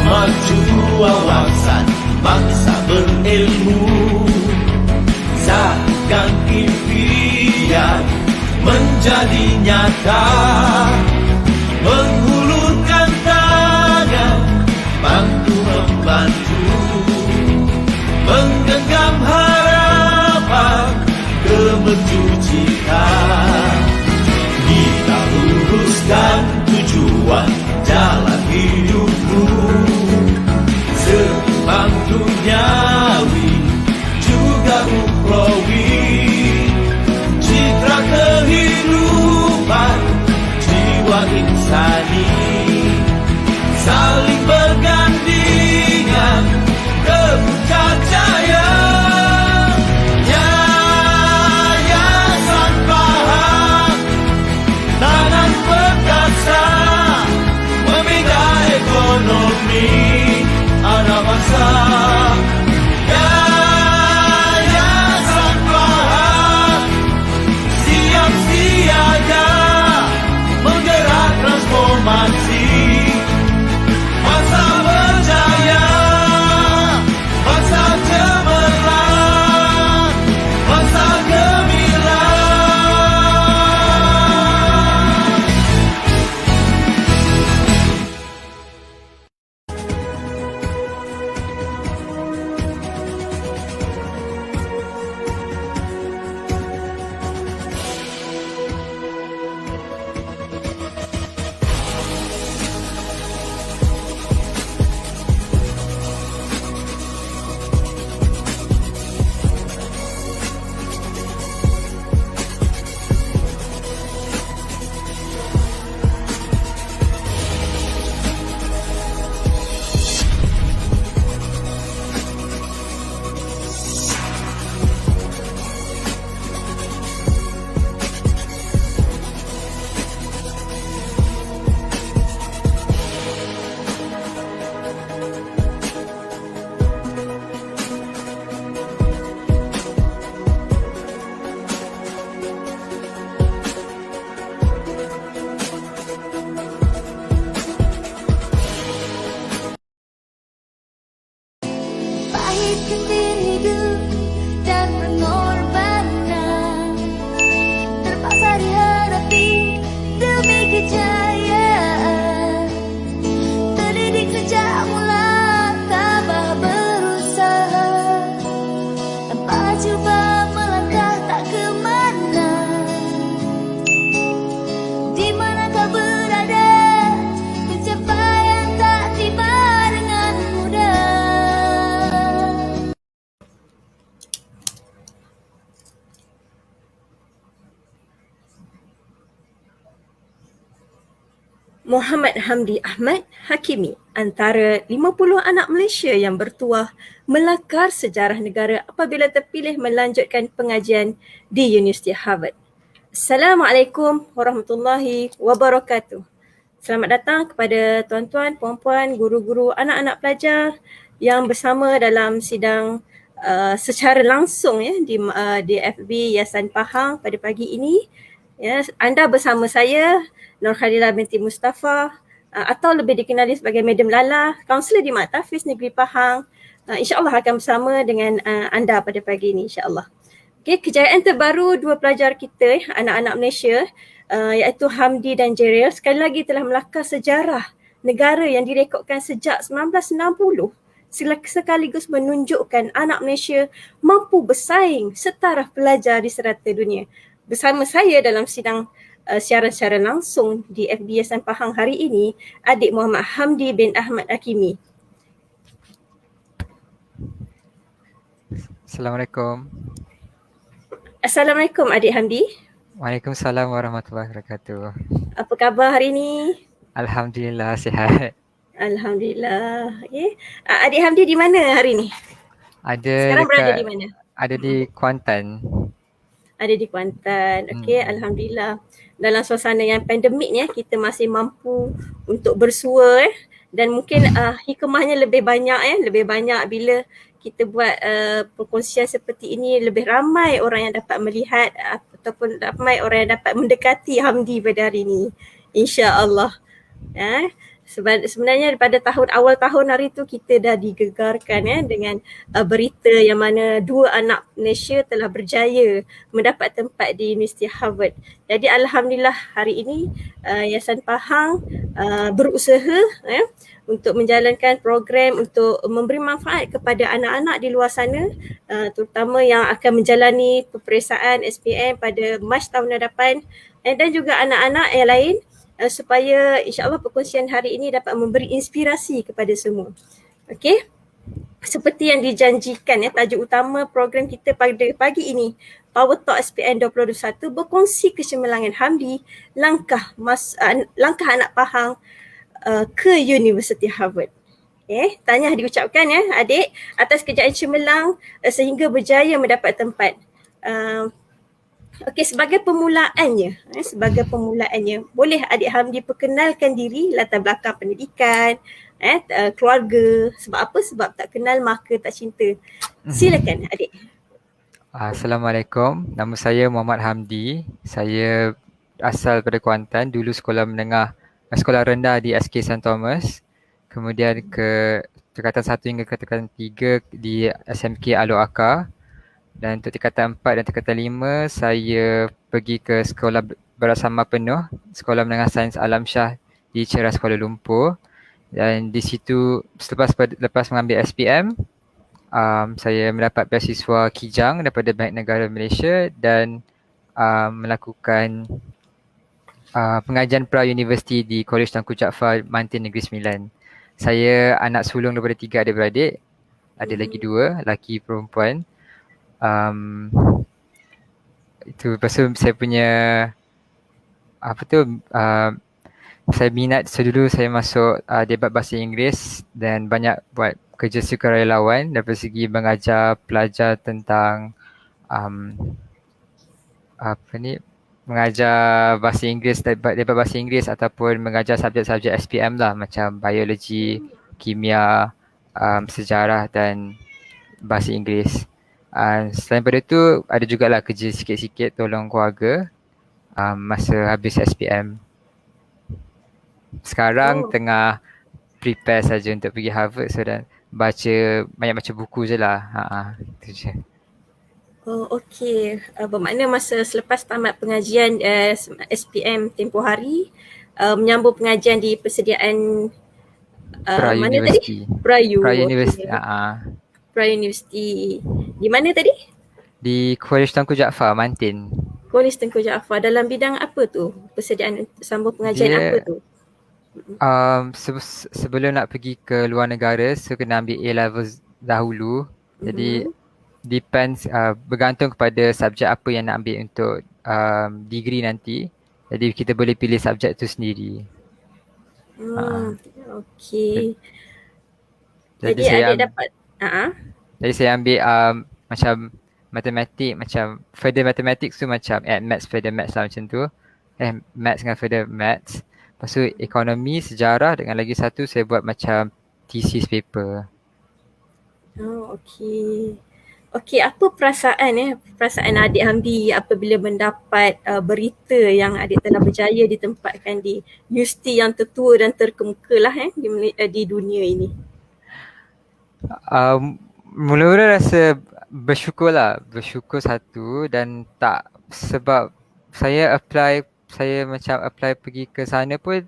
maju wawasan bangsa berilmu. Takkan impian menjadi nyata, menghulurkan tangan bantu membantu, menggenggam harapan ke mercu cita. Kita luruskan tujuan jalan hidupmu, sembang duniawi juga ukhrawi. Citra kehidupan jiwa insani saling bergandingan ke puncak jaya. Yayasan Pahang tangan perkasa membina ekonomi anak bangsa. Yayasan Pahang siap siaga menggerak transformasi bangsa berjaya, bangsa cemerlang, bangsa gemilang. Pahit kentir hidup dan pengorbanan terpaksa dihadapi demi kejayaan. Terdidik sejak mula tabah berusaha, tanpa coba melangkah tak kemana. Di manakah berada, pencapaian tak tiba dengan mudah. Muhammad Hamdi Ahmad Hakimi antara 50 anak Malaysia yang bertuah melakar sejarah negara apabila terpilih melanjutkan pengajian di Universiti Harvard. Assalamualaikum warahmatullahi wabarakatuh. Selamat datang kepada tuan-tuan, puan-puan, guru-guru, anak-anak pelajar yang bersama dalam sidang secara langsung di FB Yayasan Pahang pada pagi ini. Ya, anda bersama saya Nur Khadilah binti Mustafa atau lebih dikenali sebagai Madam Lala, kaunselor di Mak Tafiz Negeri Pahang. InsyaAllah akan bersama dengan anda pada pagi ini, insyaAllah. Okay, kejayaan terbaru dua pelajar kita, anak-anak Malaysia, iaitu Hamdi dan Jeril, sekali lagi telah melakar sejarah negara yang direkodkan sejak 1960, sekaligus menunjukkan anak Malaysia mampu bersaing setaraf pelajar di serata dunia. Bersama saya dalam sidang siaran secara langsung di FB Yayasan Pahang hari ini, adik Muhammad Hamdi bin Ahmad Hakimi. Assalamualaikum. Assalamualaikum adik Hamdi. Waalaikumsalam warahmatullahi wabarakatuh. Apa khabar hari ini? Alhamdulillah sihat. Alhamdulillah. Okay. Adik Hamdi di mana hari ini? Sekarang berada di mana? Ada di Kuantan. Ada di Kuantan. Okey, alhamdulillah. Dalam suasana yang pandemik ni kita masih mampu untuk bersua dan mungkin hikmahnya lebih banyak lebih banyak bila kita buat perkongsian seperti ini, lebih ramai orang yang dapat melihat ataupun ramai orang yang dapat mendekati Hamdi pada hari ini. InsyaAllah. Sebenarnya pada awal tahun hari tu kita dah digegarkan dengan berita yang mana 2 anak Malaysia telah berjaya mendapat tempat di Universiti Harvard. Jadi alhamdulillah hari ini Yayasan Pahang berusaha untuk menjalankan program untuk memberi manfaat kepada anak-anak di luar sana, terutama yang akan menjalani peperiksaan SPM pada Mac tahun hadapan, dan juga anak-anak yang lain, supaya insyaAllah perkongsian hari ini dapat memberi inspirasi kepada semua. Okey, seperti yang dijanjikan, tajuk utama program kita pada pagi ini, Power Talk SPM 2021, berkongsi kecemerlangan Hamdi, langkah anak Pahang ke Universiti Harvard. Tahniah diucapkan adik atas kejayaan cemerlang sehingga berjaya mendapat tempat. Okey, sebagai permulaannya, boleh adik Hamdi perkenalkan diri, latar belakang pendidikan, keluarga. Sebab apa? Sebab tak kenal maka tak cinta. Silakan adik. Assalamualaikum. Nama saya Muhammad Hamdi. Saya asal pada Kuantan, dulu sekolah rendah di SK St. Thomas. Kemudian ke tingkatan 1 hingga ke tingkatan 3 di SMK Alor Akar. Dan untuk tingkatan 4 dan tingkatan 5, saya pergi ke sekolah bersama penuh, Sekolah Menengah Sains Alam Shah di Ceras, Kuala Lumpur. Dan di situ lepas mengambil SPM, saya mendapat beasiswa Kijang daripada Bank Negara Malaysia dan melakukan pengajian pra-universiti di College Tengku Jaafar, Mantin Negeri Sembilan. Saya anak sulung daripada 3 adik-beradik, ada lagi 2, lelaki perempuan. Itu lepas tu saya punya saya minat dulu saya masuk debat bahasa Inggeris dan banyak buat kerja sukarelawan dari segi mengajar pelajar tentang mengajar bahasa Inggeris, debat bahasa Inggeris ataupun mengajar subjek-subjek SPM lah, macam biologi, kimia, sejarah dan bahasa Inggeris. Selain daripada itu, ada jugalah kerja sikit-sikit tolong keluarga masa habis SPM. Sekarang tengah prepare saja untuk pergi Harvard, so dan banyak baca buku je lah. Itu je. Oh, okey. Bermakna masa selepas tamat pengajian SPM tempoh hari, menyambung pengajian di persediaan mana tadi? Pra-University. Pra-University. Di mana tadi? Di College Tengku Jaafar, Mantin. College Tengku Jaafar. Dalam bidang apa tu? Persediaan sambung pengajian apa tu? Sebelum nak pergi ke luar negara, so kena ambil A-levels dahulu. Jadi depends, bergantung kepada subjek apa yang nak ambil untuk degree nanti. Jadi kita boleh pilih subjek tu sendiri. Okey. Jadi saya adik dapat Jadi saya ambil macam matematik, macam further mathematics tu macam maths, further maths lah macam tu. Maths dengan further maths. Lepas tu ekonomi, sejarah dengan lagi satu saya buat macam thesis paper. Okey. Okey, apa perasaan adik Hamdi apabila mendapat berita yang adik telah berjaya ditempatkan di universiti yang tertua dan terkemuka lah di dunia ini? Mula-mula rasa bersyukur satu, dan tak, sebab saya macam apply pergi ke sana pun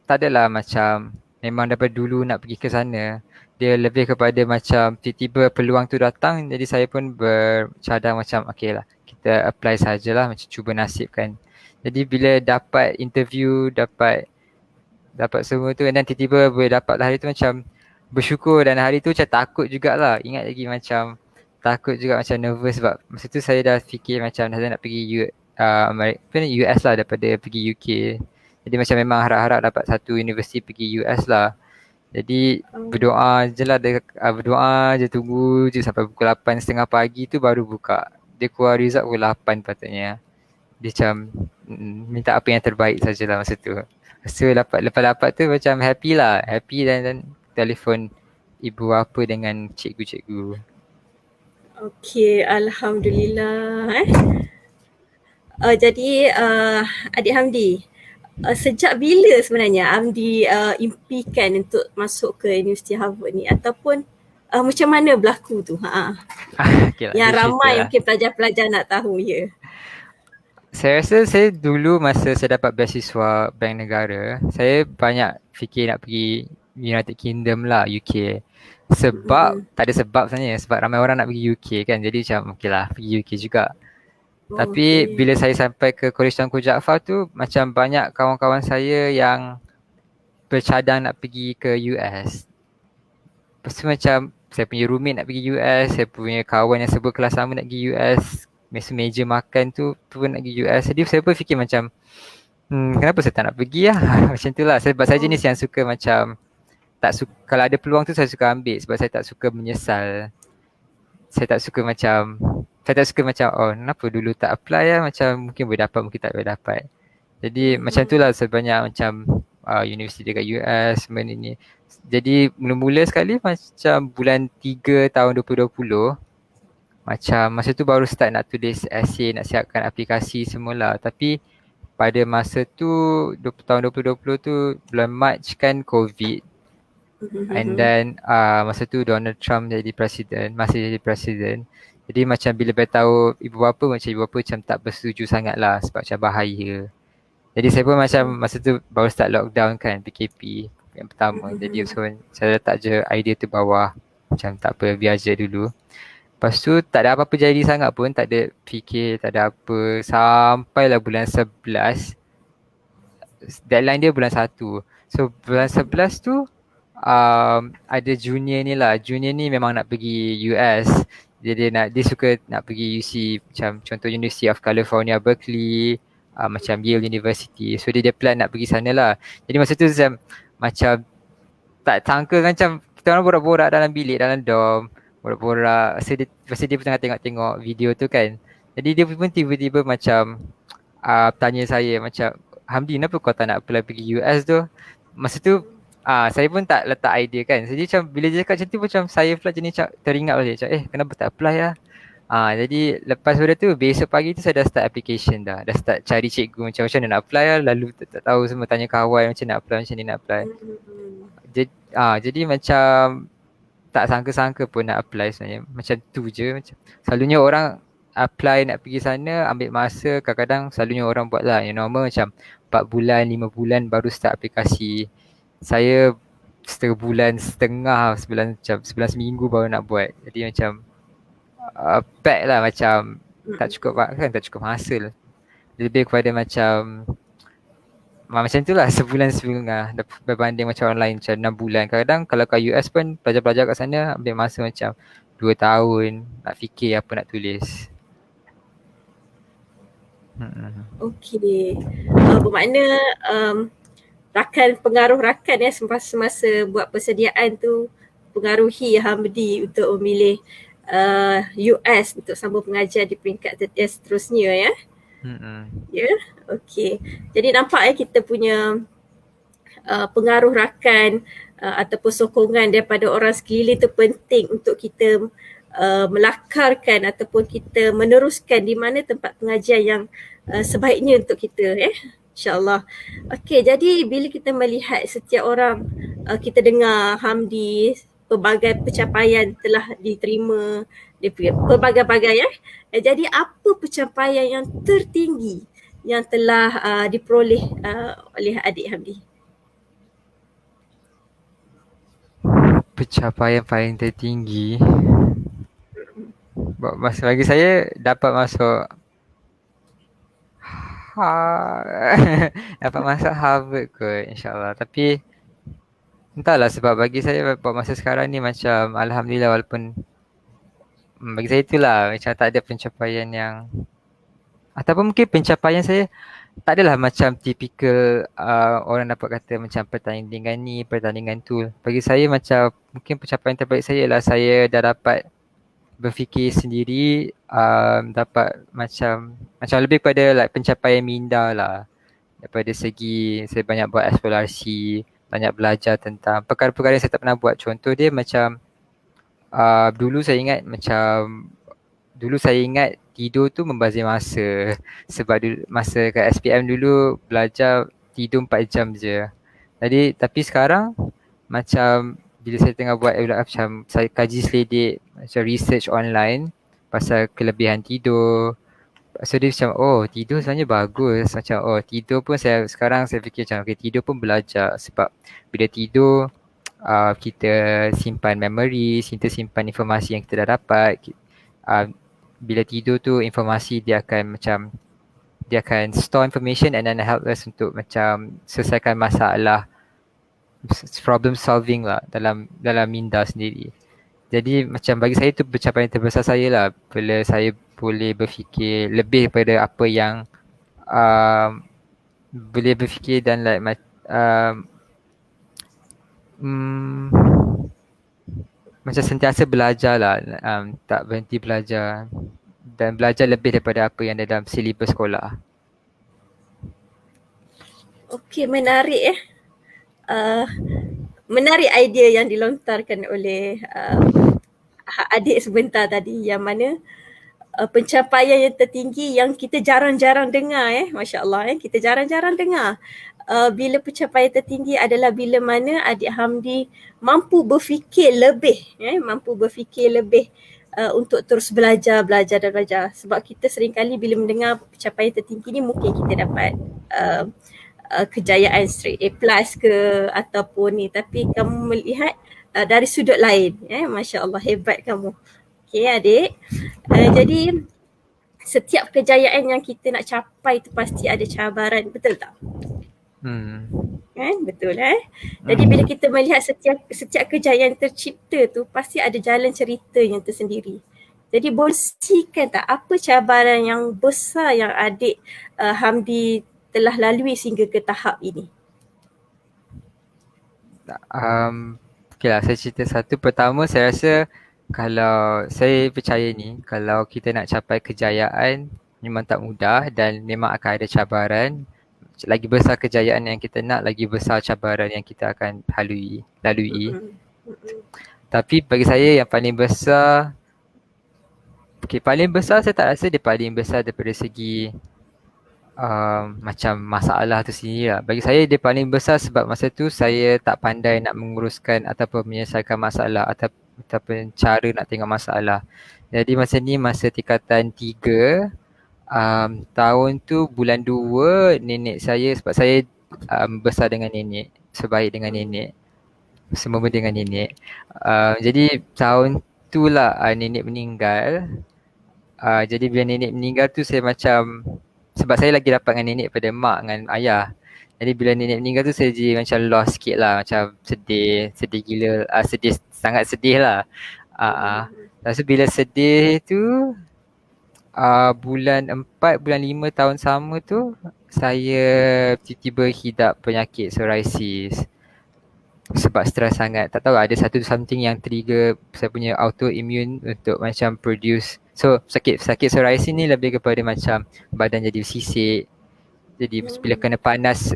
tak adalah macam memang daripada dulu nak pergi ke sana. Dia lebih kepada macam tiba-tiba peluang tu datang, jadi saya pun bercadang macam okey lah, kita apply sajalah, macam cuba nasib kan. Jadi bila dapat interview, dapat semua tu, dan tiba-tiba boleh dapat hari tu, macam bersyukur. Dan hari tu macam takut jugalah, ingat lagi macam takut juga, macam nervous sebab masa tu saya dah fikir macam saya nak pergi US lah daripada pergi UK. Jadi macam memang harap-harap dapat satu universiti pergi US lah. Jadi berdoa je lah, berdoa je, tunggu je sampai pukul 8.30 pagi tu baru buka. Dia keluar result pukul 8 patutnya. Dia macam minta apa yang terbaik sajalah masa tu. So lepas dapat tu macam happy dan telefon ibu bapa dengan cikgu-cikgu. Okey, alhamdulillah. Jadi adik Hamdi, sejak bila sebenarnya Amdi impikan untuk masuk ke Universiti Harvard ni, ataupun macam mana berlaku tu? Okay lah, Yang dia cerita ramai lah. mungkin pelajar-pelajar nak tahu ya. Saya rasa saya dulu masa saya dapat beasiswa Bank Negara, saya banyak fikir nak pergi United Kingdom lah, UK. Sebab, Mm-mm. tak ada sebab sebenarnya, sebab ramai orang nak pergi UK kan. Jadi macam okay lah, pergi UK juga. Oh, Tapi okay. bila saya sampai ke College Tunku Jaafar tu, macam banyak kawan-kawan saya yang bercadang nak pergi ke US. Lepas tu macam saya punya roommate nak pergi US, saya punya kawan yang sebut kelas sama nak pergi US, meja makan tu pun nak pergi US. Jadi saya pun fikir macam, kenapa saya tak nak pergi lah? Macam tu lah. Sebab saya jenis yang suka macam, tak suka, kalau ada peluang tu saya suka ambil sebab saya tak suka menyesal. Saya tak suka macam, oh kenapa dulu tak apply lah, macam mungkin boleh dapat, mungkin tak boleh dapat. Jadi macam tu lah sebanyak macam universiti dekat US, benda ni. Jadi mula-mula sekali macam bulan 3 tahun 2020, macam masa tu baru start nak tulis essay, nak siapkan aplikasi semula. Tapi pada masa tu, tahun 2020 tu, bulan Mac kan COVID. And then masa tu Donald Trump masih jadi presiden. Jadi macam bila beritahu ibu bapa, macam tak bersetuju sangat lah sebab macam bahaya. Jadi saya pun macam masa tu baru start lockdown kan, PKP yang pertama. Jadi so saya letak je idea tu bawah, macam tak apa, biar je dulu. Lepas tu tak ada apa-apa jadi sangat pun, tak ada fikir, tak ada apa. Sampailah bulan 11, deadline dia bulan 1. So bulan 11 tu ada junior ni lah. Junior ni memang nak pergi US. Jadi dia suka nak pergi UC, macam contoh University of California, Berkeley, macam Yale University. So dia plan nak pergi sana lah. Jadi masa tu macam tak sangka kan, macam kita orang borak-borak dalam bilik, dalam dorm. Borak-borak. Masa dia pun tengah tengok video tu kan. Jadi dia pun tiba-tiba macam tanya saya macam, Hamdi, kenapa kau tak nak apply pergi US tu? Masa tu saya pun tak letak idea kan. Jadi macam bila dia cakap macam tu, macam saya pula jenis teringat balik macam, kenapa tak apply lah. Jadi lepas pada tu, besok pagi tu saya dah start application dah. Dah start cari cikgu macam mana nak apply lah. Lalu tak tahu semua, tanya kawan macam nak apply, macam ni nak apply. Jadi macam tak sangka-sangka pun nak apply sebenarnya. Macam tu je. Macam selalunya orang apply nak pergi sana ambil masa, kadang-kadang selalunya orang buat lah yang normal macam 4 bulan, 5 bulan baru start aplikasi. Saya setengah bulan, macam sebulan seminggu baru nak buat. Jadi macam pack lah, macam tak cukup masa lah. Lebih kepada macam tu lah, sebulan setengah berbanding macam orang lain macam 6 bulan. Kadang-kadang kalau kat US pun pelajar-pelajar kat sana ambil masa macam 2 tahun nak fikir apa nak tulis. Okey. Bermakna pengaruh rakan ya semasa buat persediaan tu pengaruhi Hamdi untuk memilih US untuk sambung pengajar di peringkat seterusnya ya. Ya, okey. Jadi nampak kita punya pengaruh rakan ataupun sokongan daripada orang sekeliling tu penting untuk kita melakarkan ataupun kita meneruskan di mana tempat pengajian yang sebaiknya untuk kita InsyaAllah. Okey, jadi bila kita melihat setiap orang, kita dengar Hamdi pelbagai pencapaian telah diterima, pelbagai-bagai jadi apa pencapaian yang tertinggi yang telah diperoleh oleh adik Hamdi? Pencapaian paling tertinggi masa bagi saya dapat masuk dapat masuk Harvard kot, insyaAllah. Tapi entahlah, sebab bagi saya buat masa sekarang ni macam Alhamdulillah, walaupun bagi saya itulah macam tak ada pencapaian yang, ataupun mungkin pencapaian saya tak adalah macam tipikal orang dapat kata macam pertandingan tu. Bagi saya macam mungkin pencapaian terbaik saya ialah saya dah dapat berfikir sendiri, dapat macam lebih kepada like pencapaian minda lah. Daripada segi saya banyak buat eksplorasi, banyak belajar tentang perkara-perkara yang saya tak pernah buat. Contoh dia macam dulu saya ingat tidur tu membazir masa. Sebab masa kat SPM dulu belajar tidur 4 jam je. Jadi tapi sekarang macam bila saya tengah buat macam saya kaji selidik macam research online pasal kelebihan tidur. So dia macam tidur sebenarnya bagus. Macam tidur pun sekarang saya fikir macam okay, tidur pun belajar sebab bila tidur kita simpan memory, kita simpan informasi yang kita dah dapat. Bila tidur tu informasi dia akan store information and then help us untuk macam selesaikan masalah, problem solving lah dalam minda sendiri. Jadi macam bagi saya tu pencapaian terbesar saya lah bila saya boleh berfikir lebih daripada apa yang boleh berfikir dan macam sentiasa belajar lah, tak berhenti belajar dan belajar lebih daripada apa yang ada dalam silibus sekolah. Okey, menarik menarik idea yang dilontarkan oleh adik sebentar tadi, yang mana pencapaian yang tertinggi yang kita jarang-jarang dengar Masya Allah kita jarang-jarang dengar. Bila pencapaian tertinggi adalah bila mana adik Hamdi mampu berfikir lebih untuk terus belajar. Sebab kita seringkali bila mendengar pencapaian tertinggi ni mungkin kita dapat kejayaan straight A+ ke ataupun ni, tapi kamu melihat dari sudut lain Masya Allah, hebat kamu. Okey adik, jadi setiap kejayaan yang kita nak capai tu pasti ada cabaran, betul tak? Betul Jadi bila kita melihat setiap kejayaan tercipta tu pasti ada jalan cerita yang tersendiri. Jadi bolehkan tak apa cabaran yang besar yang adik Hamdi telah lalui sehingga ke tahap ini? Okeylah, saya cerita satu. Pertama, saya rasa kalau saya percaya ni, kalau kita nak capai kejayaan memang tak mudah dan memang akan ada cabaran. Lagi besar kejayaan yang kita nak, lagi besar cabaran yang kita akan lalui. Tapi bagi saya yang paling besar, saya tak rasa dia paling besar daripada segi macam masalah tu sendiri lah. Bagi saya dia paling besar sebab masa tu saya tak pandai nak menguruskan ataupun menyelesaikan masalah ataupun cara nak tengok masalah. Jadi masa tingkatan 3, tahun tu bulan 2 nenek saya, sebab saya besar dengan nenek, sebaik dengan nenek, semua benda dengan nenek. Jadi tahun tu lah nenek meninggal. Jadi bila nenek meninggal tu saya macam, sebab saya lagi rapat dengan nenek pada mak dengan ayah. Jadi bila nenek meninggal tu saya jadi macam lost sikit lah, macam sedih gila, sangat sedih lah. Lepas tu bila sedih tu bulan 4, bulan 5 tahun sama tu saya tiba-tiba hidap penyakit psoriasis. Sebab stres sangat, tak tahu ada something yang trigger saya punya autoimmune untuk macam produce. So sakit psoriasis ni lebih kepada macam badan jadi sisik. Jadi bila kena panas,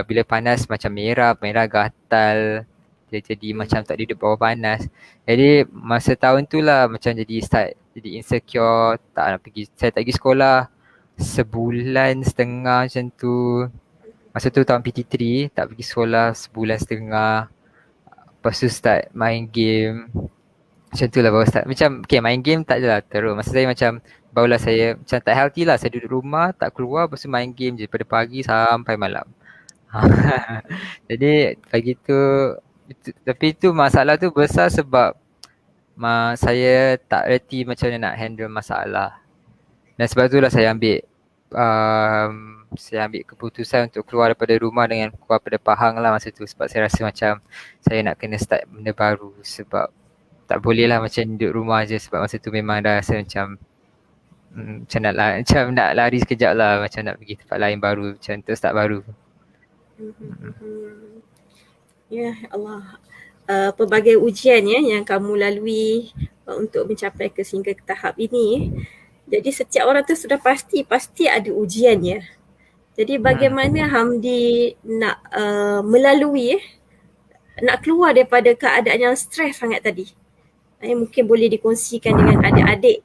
bila panas macam merah gatal. Dia jadi macam tak duduk bawah panas. Jadi masa tahun tu lah macam jadi insecure, tak nak pergi. Saya tak pergi sekolah sebulan setengah macam tu. Masa tu tahun PT3, tak pergi sekolah sebulan setengah. Lepas tu start main game. Macam tu lah baru start. Macam main game tak je lah terus. Masa saya macam barulah saya macam tak healthy lah. Saya duduk rumah, tak keluar, lepas tu main game je pada pagi sampai malam. Jadi bagi tu, tapi tu masalah tu besar sebab saya tak reti macam mana nak handle masalah. Dan sebab itulah saya ambil keputusan untuk keluar daripada rumah dengan keluar daripada Pahang lah masa tu. Sebab saya rasa macam saya nak kena start benda baru. Sebab tak boleh lah macam duduk rumah je. Sebab masa tu memang dah rasa macam nak lari sekejap lah. Macam nak pergi tempat lain baru, macam untuk start baru. Ya Allah, pelbagai ujian yang kamu lalui untuk mencapai sehingga ke tahap ini. Jadi setiap orang tu sudah pasti ada ujiannya. Jadi bagaimana Hamdi nak melalui nak keluar daripada keadaan yang stres sangat tadi? Mungkin boleh dikongsikan dengan adik-adik.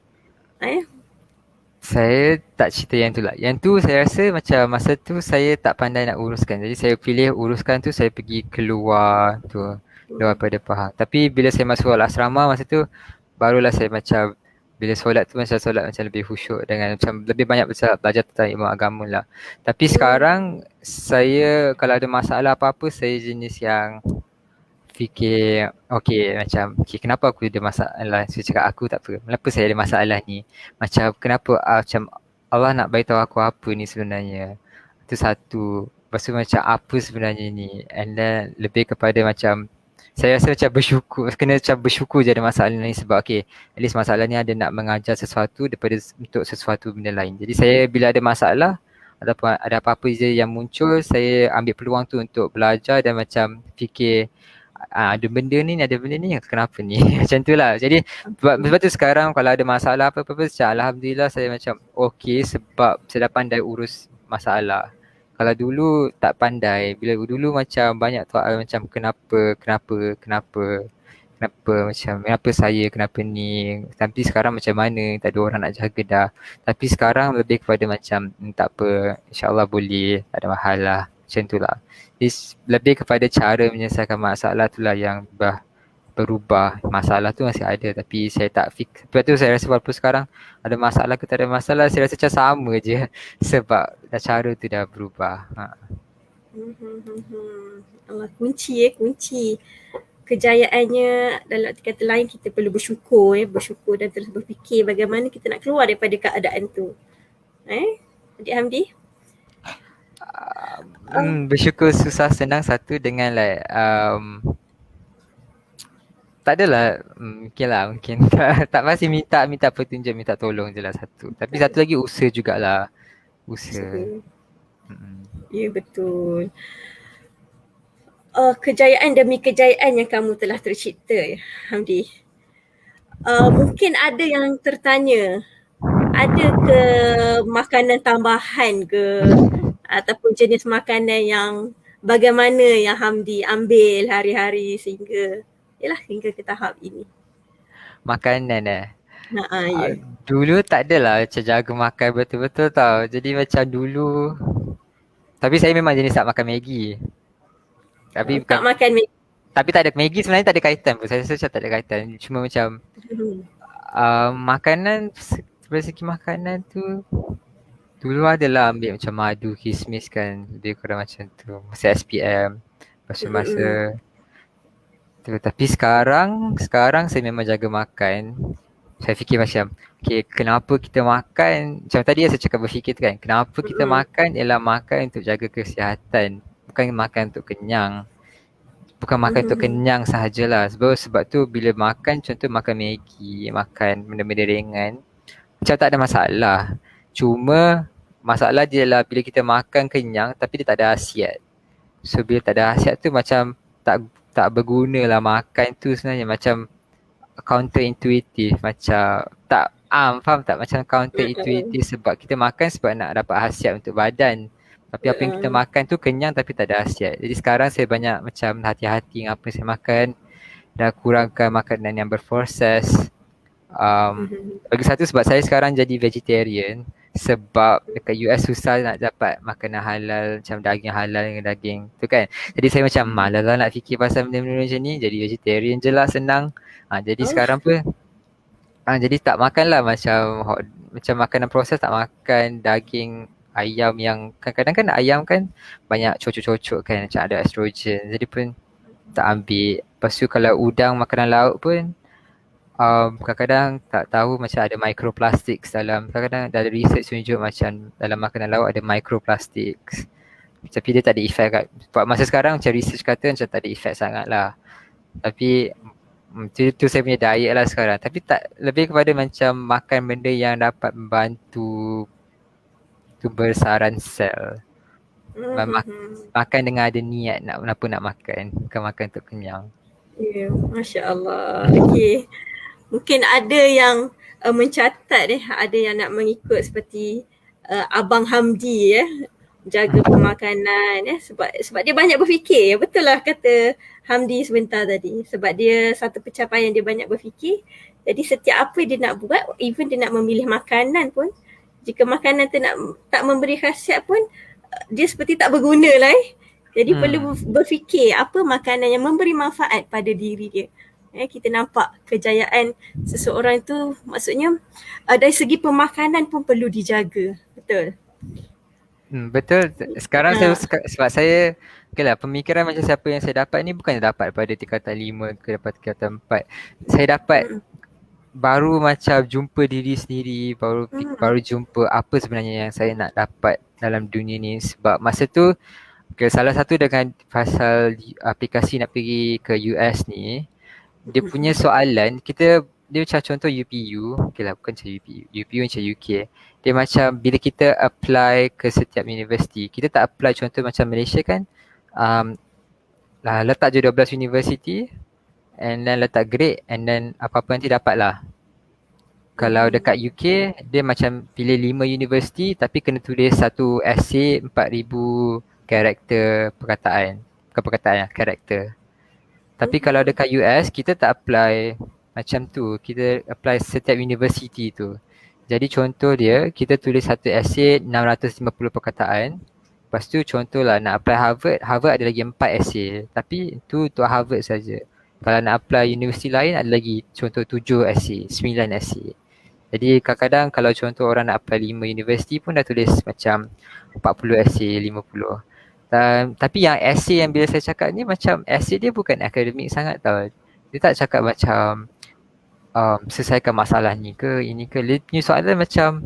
Saya tak cerita yang tu lah. Yang tu saya rasa macam masa tu saya tak pandai nak uruskan. Jadi saya pilih uruskan tu saya pergi keluar tu. Luar pada Pahang. Tapi bila saya masuk asrama masa tu barulah saya macam bila solat tu macam solat macam lebih khusyuk dengan macam lebih banyak belajar tentang ilmu agama lah. Tapi sekarang saya kalau ada masalah apa-apa saya jenis yang fikir okay macam okay, kenapa aku ada masalah. Saya cakap aku tak apa. Kenapa saya ada masalah ni? Macam kenapa macam Allah nak beritahu aku apa ni sebenarnya. Itu satu. Lepas tu macam apa sebenarnya ni. And then lebih kepada macam saya rasa macam bersyukur. Kena macam bersyukur je ada masalah ni sebab okay at least masalah ni ada nak mengajar sesuatu daripada untuk sesuatu benda lain. Jadi saya bila ada masalah ada apa-apa je yang muncul saya ambil peluang tu untuk belajar dan macam fikir ada benda ni kenapa ni macam tu lah. Jadi sebab tu sekarang kalau ada masalah apa-apa Alhamdulillah saya macam okay sebab saya dah pandai urus masalah. Kalau dulu tak pandai, bila dulu macam banyak macam kenapa macam kenapa saya kenapa ni, tapi sekarang macam mana tak ada orang nak jaga dah. Tapi sekarang lebih kepada macam tak apa, insyaAllah boleh, tak ada masalah macam tu lah. Lebih kepada cara menyelesaikan masalah tu lah yang berubah. Masalah tu masih ada tapi saya tak fix. Sebab tu saya rasa walaupun sekarang ada masalah ke tak ada masalah, saya rasa macam sama je sebab cara tu dah berubah. Allah, kunci kejayaannya dalam kata lain kita perlu bersyukur dan terus berfikir bagaimana kita nak keluar daripada keadaan tu. Adik Hamdi? Bersyukur susah senang satu dengan like tak adalah mungkin tak pasti minta petunjuk, minta tolong je lah satu. Tapi satu lagi usaha jugalah. Usaha. Ya, betul. Kejayaan demi kejayaan yang kamu telah tercipta, Hamdi. Mungkin ada yang tertanya, ada ke makanan tambahan ke ataupun jenis makanan yang bagaimana yang Hamdi ambil hari-hari sehingga ke tahap ini? Makanan Ya. Dulu tak adalah macam jaga makan betul-betul tau. Jadi macam dulu, tapi saya memang jenis tak makan Maggi. Tapi tak makan Maggi. Tapi tak ada Maggi sebenarnya tak ada kaitan pun. Saya rasa macam tak ada kaitan. Cuma macam makanan, dari segi makanan tu dulu adalah ambil macam madu, kismis kan. Lebih kurang macam tu. Masa SPM. Masa tu. Tapi sekarang saya memang jaga makan. Saya fikir macam okay, kenapa kita makan, macam tadi saya cakap berfikir tu kan, kenapa kita makan ialah makan untuk jaga kesihatan, bukan makan untuk kenyang. Bukan makan untuk kenyang sahajalah. Sebab tu bila makan, contoh makan Maggi, makan benda-benda ringan, macam tak ada masalah. Cuma masalah dia lah bila kita makan kenyang tapi dia tak ada khasiat. So bila tak ada khasiat tu macam tak berguna lah makan tu sebenarnya, macam counterintuitive, macam tak faham tak, macam counterintuitive sebab kita makan sebab nak dapat khasiat untuk badan. Tapi apa yang kita makan tu kenyang tapi tak ada khasiat. Jadi sekarang saya banyak macam hati-hati dengan apa yang saya makan dan kurangkan makanan yang berproses. Bagi satu sebab saya sekarang jadi vegetarian sebab dekat US susah nak dapat makanan halal, macam daging halal dengan daging tu kan. Jadi saya macam malas lah nak fikir pasal benda-benda macam ni, jadi vegetarian je lah, senang. Jadi sekarang pun jadi tak makan lah macam makanan proses, tak makan daging ayam yang kadang-kadang kan ayam kan banyak cocok-cocok kan, macam ada estrogen, jadi pun tak ambil. Lepas tu kalau udang makanan laut pun kadang-kadang tak tahu macam ada microplastic dalam, kadang-kadang ada research tunjuk macam dalam makanan laut ada microplastic, tapi dia tak ada efek kat, masa sekarang macam research kata macam tak ada efek sangat lah. Tapi itu saya punya diet lah sekarang. Tapi tak, lebih kepada macam makan benda yang dapat membantu kebesaran sel. Makan dengan ada niat nak makan, bukan makan untuk kenyang. Ya, Masya Allah. Okay. Mungkin ada yang mencatat ada yang nak mengikut seperti Abang Hamdi jaga pemakanan sebab dia banyak berfikir. Betul lah kata Hamdi sebentar tadi, sebab dia satu pencapaian dia banyak berfikir. Jadi setiap apa dia nak buat, even dia nak memilih makanan pun Jika makanan tu tak memberi khasiat pun, dia seperti tak berguna lah Jadi perlu berfikir apa makanan yang memberi manfaat pada diri dia. Kita nampak kejayaan seseorang itu, maksudnya dari segi pemakanan pun perlu dijaga. Betul. Betul. Sekarang Ha. sebab saya okay lah, pemikiran macam siapa yang saya dapat ni bukannya dapat pada tingkatan 5 ke dapat tingkatan 4. Saya dapat baru macam jumpa diri sendiri, baru jumpa apa sebenarnya yang saya nak dapat dalam dunia ni. Sebab masa tu salah satu dengan pasal aplikasi nak pergi ke US ni, dia punya soalan dia macam contoh UPU, okay lah bukan macam UPU macam UK. Dia macam bila kita apply ke setiap universiti, kita tak apply contoh macam Malaysia kan, letak je 12 universiti and then letak grade and then apa-apa nanti dapat lah. Kalau dekat UK, dia macam pilih 5 universiti tapi kena tulis satu essay 4,000 karakter perkataan. Bukan perkataan lah, karakter. Tapi kalau dekat US, kita tak apply macam tu. Kita apply setiap universiti tu. Jadi contoh dia, kita tulis satu essay 650 perkataan. Lepas tu contohlah nak apply Harvard, Harvard ada lagi 4 essay. Tapi itu untuk Harvard saja. Kalau nak apply universiti lain ada lagi contoh 7 essay, 9 essay. Jadi kadang-kadang kalau contoh orang nak apply 5 universiti pun dah tulis macam 40 essay, 50. Tapi yang essay yang bila saya cakap ni macam essay dia bukan akademik sangat tau. Dia tak cakap macam selesaikan masalah ni ke ini ke. Dia punya soalan macam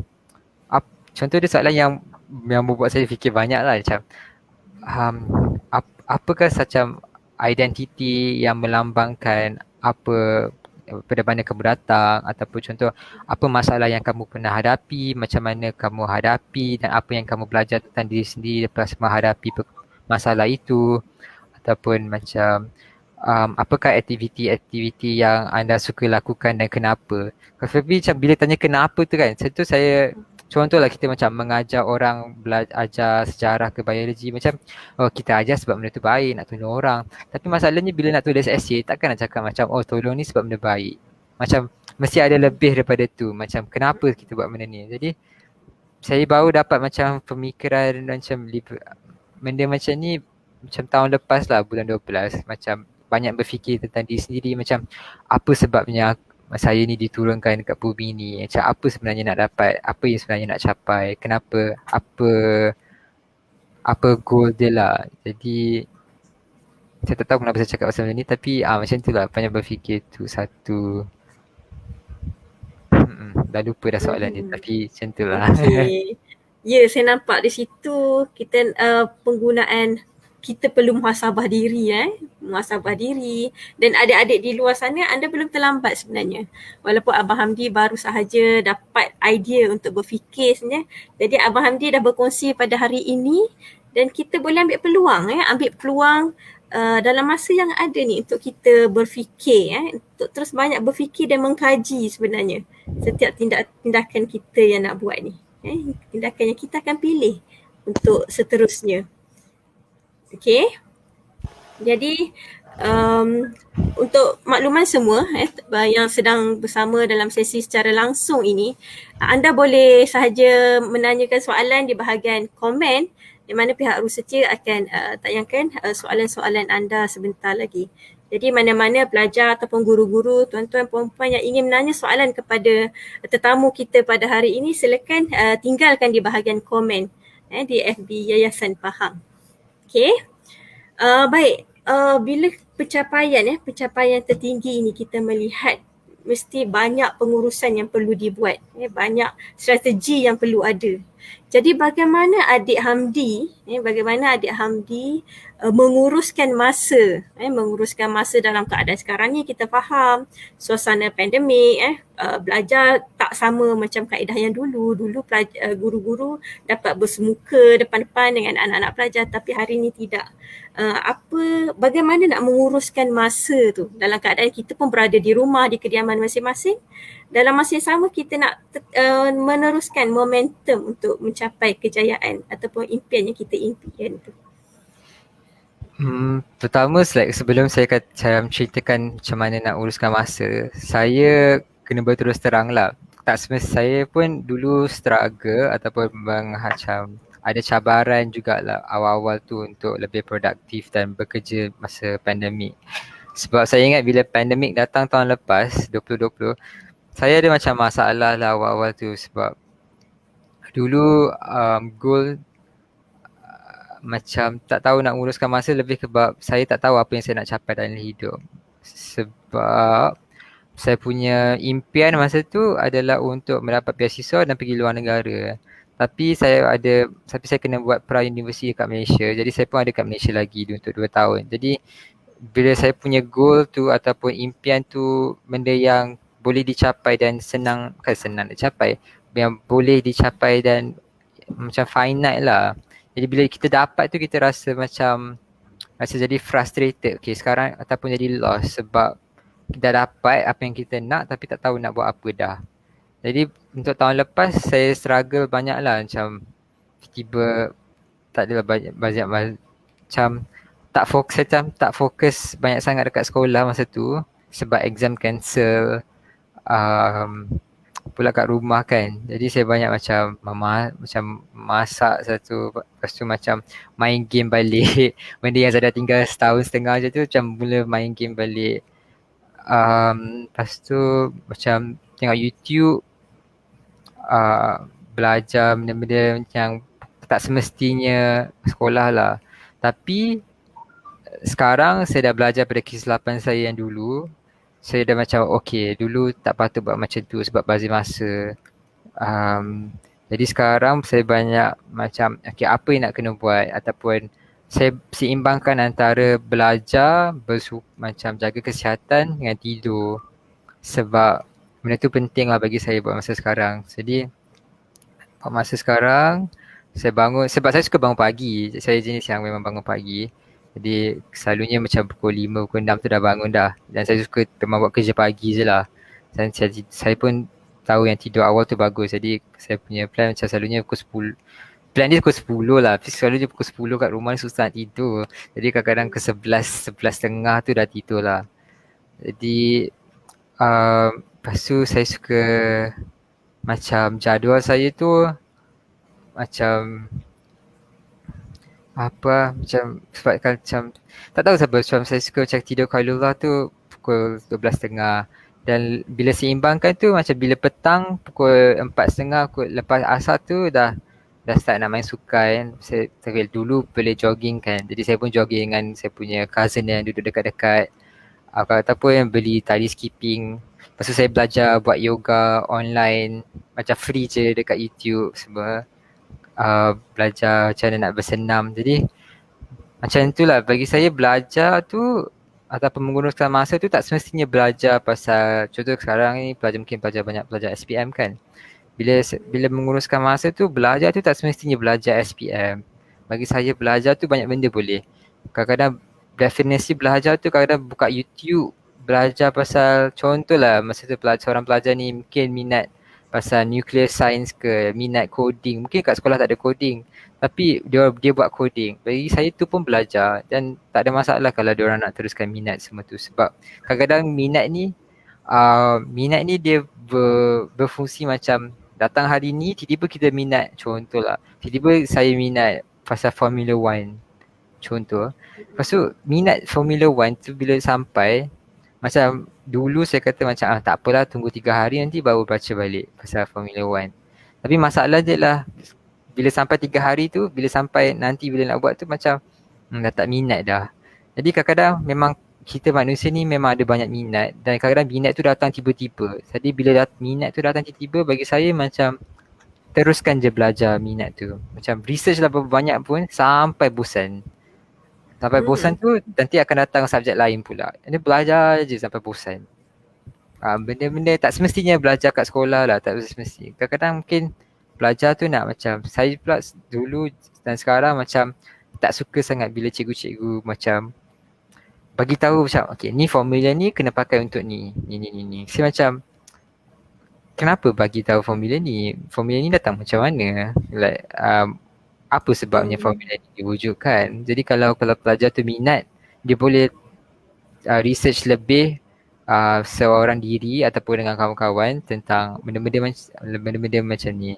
contoh dia soalan yang membuat saya fikir banyak lah macam apakah macam identiti yang melambangkan apa pada mana kamu datang, ataupun contoh apa masalah yang kamu pernah hadapi, macam mana kamu hadapi dan apa yang kamu belajar tentang diri sendiri lepas menghadapi masalah itu, ataupun macam apakah aktiviti-aktiviti yang anda suka lakukan dan kenapa. Tapi macam bila tanya kenapa tu kan, saya contohlah kita macam mengajar orang ajar sejarah ke biologi, macam kita ajar sebab benda tu baik, nak tolong orang. Tapi masalahnya bila nak tulis essay, takkan nak cakap macam tolong ni sebab benda baik. Macam mesti ada lebih daripada tu. Macam kenapa kita buat benda ni. Jadi saya baru dapat macam pemikiran macam benda macam ni macam tahun lepas lah, bulan 12. Macam banyak berfikir tentang diri sendiri, macam apa sebabnya saya ni diturunkan dekat bumi ni, macam apa sebenarnya nak dapat, apa yang sebenarnya nak capai, kenapa, apa goal dia lah. Jadi saya tak tahu kenapa saya cakap pasal benda ni, tapi macam tu lah, banyak berfikir tu satu. Dah lupa dah soalan ni, tapi macam tu lah. Okay. Ya, saya nampak di situ kita penggunaan kita perlu muhasabah diri muhasabah diri, dan adik-adik di luar sana anda belum terlambat sebenarnya. Walaupun Abang Hamdi baru sahaja dapat idea untuk berfikir sebenarnya. Jadi Abang Hamdi dah berkongsi pada hari ini dan kita boleh ambil peluang dalam masa yang ada ni untuk kita berfikir untuk terus banyak berfikir dan mengkaji sebenarnya setiap tindakan kita yang nak buat ni. Tindakan yang kita akan pilih untuk seterusnya. Okay. Jadi untuk makluman semua yang sedang bersama dalam sesi secara langsung ini, anda boleh sahaja menanyakan soalan di bahagian komen, di mana pihak Rusetia akan tayangkan soalan-soalan anda sebentar lagi. Jadi mana-mana pelajar ataupun guru-guru, tuan-tuan puan-puan yang ingin menanya soalan kepada tetamu kita pada hari ini, silakan tinggalkan di bahagian komen di FB Yayasan Faham. Okay. Baik. Bila pencapaian tertinggi ini kita melihat mesti banyak pengurusan yang perlu dibuat, banyak strategi yang perlu ada. Jadi bagaimana adik Hamdi menguruskan masa dalam keadaan sekarang ni. Kita faham suasana pandemik, belajar tak sama macam kaedah yang dulu guru-guru dapat bersemuka depan-depan dengan anak-anak pelajar, tapi hari ni tidak. Bagaimana nak menguruskan masa tu dalam keadaan kita pun berada di rumah, di kediaman masing-masing. Dalam masa yang sama kita nak meneruskan momentum untuk mencapai kejayaan ataupun impian yang kita impian tu. Pertama, sebelum saya ceritakan macam mana nak uruskan masa, saya kena berterus terang lah. tak semestinya saya pun dulu struggle ataupun macam ada cabaran jugalah awal-awal tu untuk lebih produktif dan bekerja masa pandemik. Sebab saya ingat bila pandemik datang tahun lepas 2020, saya ada macam masalah lah awal-awal tu sebab dulu goal macam tak tahu nak uruskan masa lebih sebab saya tak tahu apa yang saya nak capai dalam hidup. Sebab saya punya impian masa tu adalah untuk mendapat beasiswa dan pergi luar negara. Tapi saya kena buat pra-universiti kat Malaysia. Jadi saya pun ada kat Malaysia lagi untuk 2 tahun. Jadi bila saya punya goal tu ataupun impian tu benda yang boleh dicapai dan bukan senang dicapai, yang boleh dicapai dan macam finite lah. Jadi bila kita dapat tu kita rasa jadi frustrated. Okay, sekarang ataupun jadi lost sebab kita dapat apa yang kita nak tapi tak tahu nak buat apa dah. Jadi untuk tahun lepas saya struggle banyak lah macam tiba tak adalah banyak macam tak fokus banyak sangat dekat sekolah masa tu sebab exam cancel, um, pula kat rumah kan. Jadi saya banyak macam masak satu, lepas tu macam main game balik. Benda yang saya dah tinggal setahun setengah je tu macam mula main game balik. Lepas tu macam tengok YouTube, belajar benda-benda yang tak semestinya sekolah lah. Tapi sekarang saya dah belajar pada kesilapan saya yang dulu. Saya dah macam okay, dulu tak patut buat macam tu sebab bazir masa. Jadi sekarang saya banyak macam okay, apa yang nak kena buat ataupun saya seimbangkan antara belajar, macam jaga kesihatan dengan tidur. Sebab benda tu penting lah bagi saya buat masa sekarang. Jadi buat masa sekarang saya bangun, sebab saya suka bangun pagi. Saya jenis yang memang bangun pagi. Jadi selalunya macam pukul 5, pukul 6 tu dah bangun dah. Dan saya suka memang buat kerja pagi je lah. Dan saya pun tahu yang tidur awal tu bagus. Jadi saya punya plan macam selalunya pukul 10. Plan dia pukul 10 lah. Tapi selalunya pukul 10 kat rumah ni susah nak tidur. Jadi kadang-kadang ke 11, 11.30 tu dah tidur lah. Jadi lepas tu saya suka macam jadual saya tu macam macam sebab kan macam tak tahu sebab macam saya suka macam tidur qailullah tu pukul 12.30 dan bila seimbangkan tu macam bila petang pukul 4.30 lepas asar tu dah start nak main sukan. Saya dulu boleh jogging kan, jadi saya pun jogging dengan saya punya cousin yang duduk dekat-dekat, ataupun yang beli tali skipping. Lepas tu saya belajar buat yoga online macam free je dekat YouTube semua. Belajar macam mana nak bersenam. Jadi macam itulah bagi saya belajar tu ataupun menggunakan masa tu tak semestinya belajar pasal contoh sekarang ni mungkin banyak belajar SPM kan. Bila menguruskan masa tu belajar tu tak semestinya belajar SPM. Bagi saya belajar tu banyak benda boleh. Kadang-kadang definisi belajar tu kadang-kadang buka YouTube belajar pasal contohlah masa tu seorang pelajar ni mungkin minat pasal nuclear science ke, minat coding. Mungkin kat sekolah tak ada coding tapi dia buat coding. Bagi saya tu pun belajar dan tak ada masalah kalau dia orang nak teruskan minat semua tu sebab kadang-kadang minat ni dia berfungsi macam datang hari ni tiba-tiba kita minat, contohlah tiba-tiba saya minat pasal Formula 1 contoh. Lepas tu minat Formula 1 tu bila sampai macam dulu saya kata macam tak apalah tunggu 3 hari nanti baru baca balik pasal Formula 1. Tapi masalah je lah bila sampai 3 hari tu, bila sampai nanti bila nak buat tu macam dah tak minat dah. Jadi kadang-kadang memang kita manusia ni memang ada banyak minat dan kadang-kadang minat tu datang tiba-tiba. Jadi bila minat tu datang tiba-tiba bagi saya macam teruskan je belajar minat tu. Macam research lah berapa banyak pun sampai bosan. Sampai bosan tu nanti akan datang subjek lain pula. Ini belajar je sampai bosan. Benda-benda tak semestinya belajar kat sekolah lah, tak semestinya. Kadang-kadang mungkin belajar tu nak macam saya pula dulu dan sekarang macam tak suka sangat bila cikgu-cikgu macam bagi tahu macam okay ni formula ni kena pakai untuk ni. Saya macam kenapa bagi tahu formula ni? Formula ni datang macam mana? Like apa sebabnya formula ni diwujudkan? Jadi kalau pelajar tu minat, dia boleh research lebih seorang diri ataupun dengan kawan-kawan tentang benda-benda macam ni.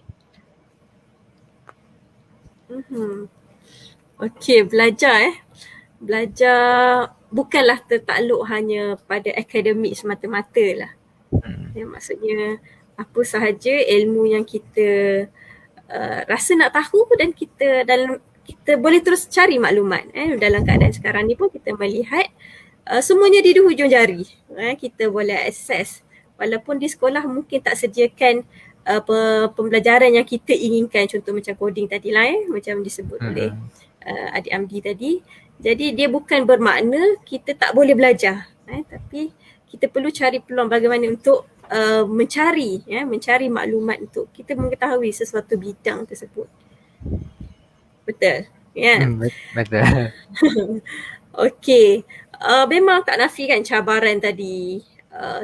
Okey, belajar. Belajar bukanlah tertakluk hanya pada akademik semata-mata lah. Hmm. Ya, maksudnya apa sahaja ilmu yang kita rasa nak tahu dan kita boleh terus cari maklumat. Dalam keadaan sekarang ni pun kita melihat semuanya di hujung jari. Kita boleh akses. Walaupun di sekolah mungkin tak sediakan pembelajaran yang kita inginkan, contoh macam coding tadi lah, macam disebut oleh adik Amdi tadi. Jadi dia bukan bermakna kita tak boleh belajar, tapi kita perlu cari peluang bagaimana untuk mencari maklumat untuk kita mengetahui sesuatu bidang tersebut. Betul? Ya. Betul. Okey. Memang tak nafikan cabaran tadi.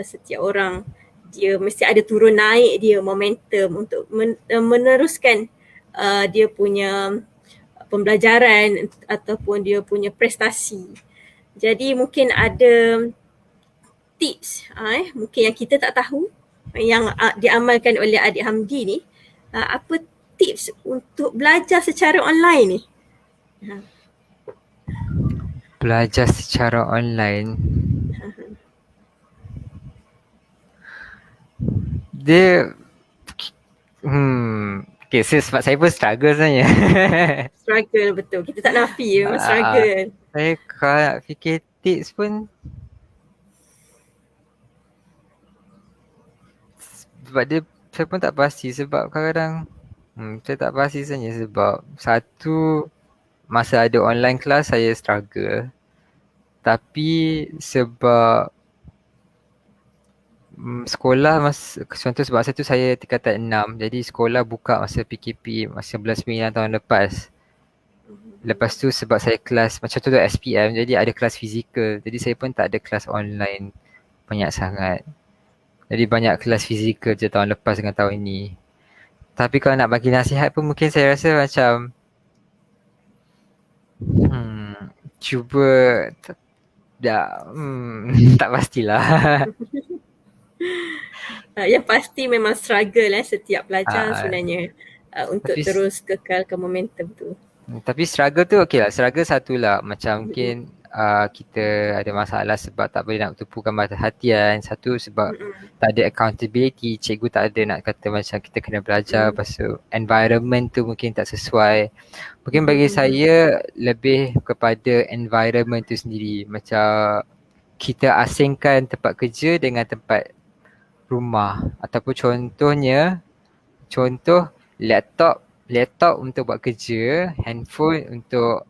Setiap orang dia mesti ada turun naik dia momentum untuk meneruskan dia punya pembelajaran ataupun dia punya prestasi. Jadi mungkin ada tips mungkin yang kita tak tahu yang diamalkan oleh adik Hamdi ni. Apa tips untuk belajar secara online ni? Belajar secara online. Dia okay, sebab saya pun struggle sebenarnya. Struggle, betul. Kita tak nafi memang struggle. Saya kalau nak fikir tips pun, sebab dia saya pun tak pasti, sebab kadang-kadang saya tak pasti sebenarnya, sebab satu, masa ada online class saya struggle. Tapi sebab sekolah contoh sebab masa tu saya tingkatan 6, jadi sekolah buka masa PKP masa bulan 9 tahun lepas. Lepas tu sebab saya kelas macam tu SPM, jadi ada kelas fizikal, jadi saya pun tak ada kelas online banyak sangat. Jadi banyak kelas fizikal je tahun lepas dengan tahun ni. Tapi kalau nak bagi nasihat pun mungkin saya rasa macam cuba tak pastilah. Yang pasti memang struggle setiap pelajar sebenarnya untuk terus kekalkan momentum tu. Tapi struggle tu okey lah. Struggle satu lah. Macam mungkin kita ada masalah sebab tak boleh nak tumpukan perhatian. Satu sebab tak ada accountability. Cikgu tak ada nak kata macam kita kena belajar. Lepas tu environment tu mungkin tak sesuai. Mungkin bagi saya lebih kepada environment tu sendiri. Macam kita asingkan tempat kerja dengan tempat rumah. Ataupun contoh laptop untuk buat kerja, handphone untuk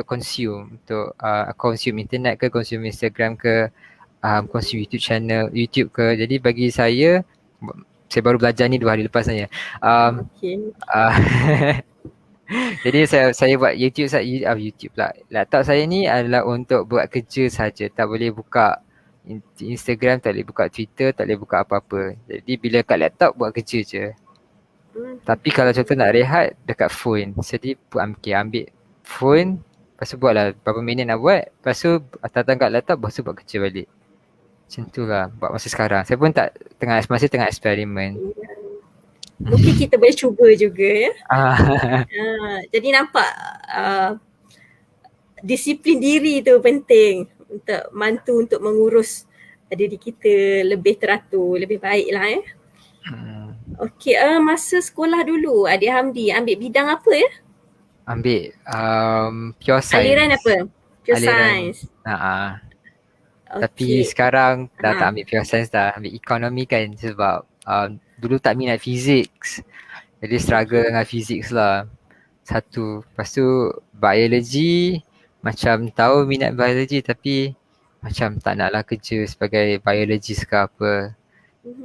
consume, untuk consume internet ke, consume Instagram ke, consume YouTube channel, YouTube ke. Jadi bagi saya baru belajar ni 2 hari lepas saya. Jadi saya buat YouTube pula. Laptop saya ni adalah untuk buat kerja saja. Tak boleh buka Instagram, tak boleh buka Twitter, tak boleh buka apa-apa. Jadi bila kat laptop buat kerja je. Tapi kalau contoh nak rehat dekat phone, jadi ambil phone, lepas tu buatlah berapa minit nak buat, lepas tu datang kat laptop, lepas tu buat kerja balik. Macam tu lah buat masa sekarang. Saya pun masih tengah eksperimen. Mungkin kita boleh cuba juga ya. Jadi nampak disiplin diri tu penting untuk mantu untuk mengurus diri kita lebih teratur, lebih baik lah ya. Okey, masa sekolah dulu Adik Hamdi ambil bidang apa ya? Ambil pure science. Aliran apa? Pure science. Tapi sekarang dah tak ambil pure science dah, ambil ekonomi kan, sebab dulu tak minat physics. Jadi struggle dengan physics lah. Satu. Lepas tu biology, macam tahu minat biology tapi macam tak naklah kerja sebagai biologist ke apa.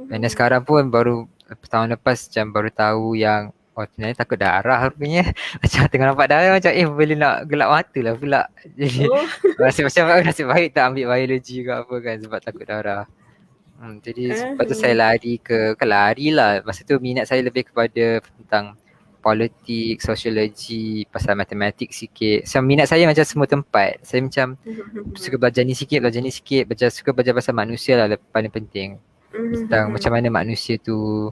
Dan sekarang pun baru tahun lepas macam baru tahu yang sebenarnya takut darah rupanya. Macam tengah nampak darah macam boleh nak gelap mata lah pula. Jadi nasib baik tak ambil biology ke apa kan, sebab takut darah. Jadi sebab tu saya lari lah. Masa tu minat saya lebih kepada tentang politik, sosiologi, pasal matematik sikit. So minat saya macam semua tempat. Saya macam suka belajar ni sikit, suka belajar pasal manusia lah paling penting. Tentang macam mana manusia tu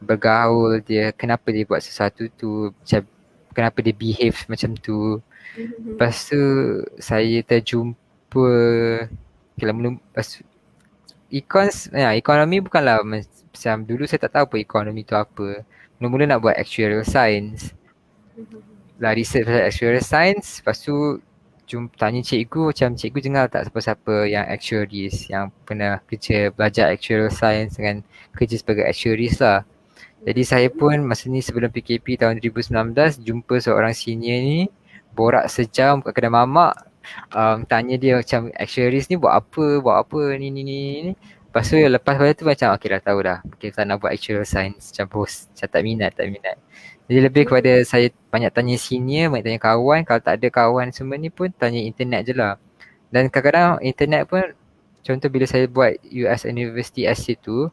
bergaul, dia kenapa dia buat sesuatu tu, macam kenapa dia behave macam tu. Lepas tu saya terjumpa ekonomi bukanlah macam dulu saya tak tahu apa ekonomi tu apa. Mula-mula nak buat actuarial science. Lah research pasal actuarial science, lepas tu tanya cikgu, macam cikgu dengar tak siapa-siapa yang actuaries yang pernah kerja belajar actuarial science dengan kerja sebagai actuaries lah. Jadi saya pun masa ni sebelum PKP tahun 2019 jumpa seorang senior ni, borak sejam kat kedai mamak, tanya dia macam actuaries ni buat apa ni. Lepas tu lepas pada tu macam okay dah tahu dah, okay, tak nak buat actuarial science, macam bos, macam tak minat. Jadi lebih kepada saya banyak tanya senior, banyak tanya kawan, kalau tak ada kawan semua ni pun tanya internet je lah. Dan kadang-kadang internet pun, contoh bila saya buat US University Essay tu,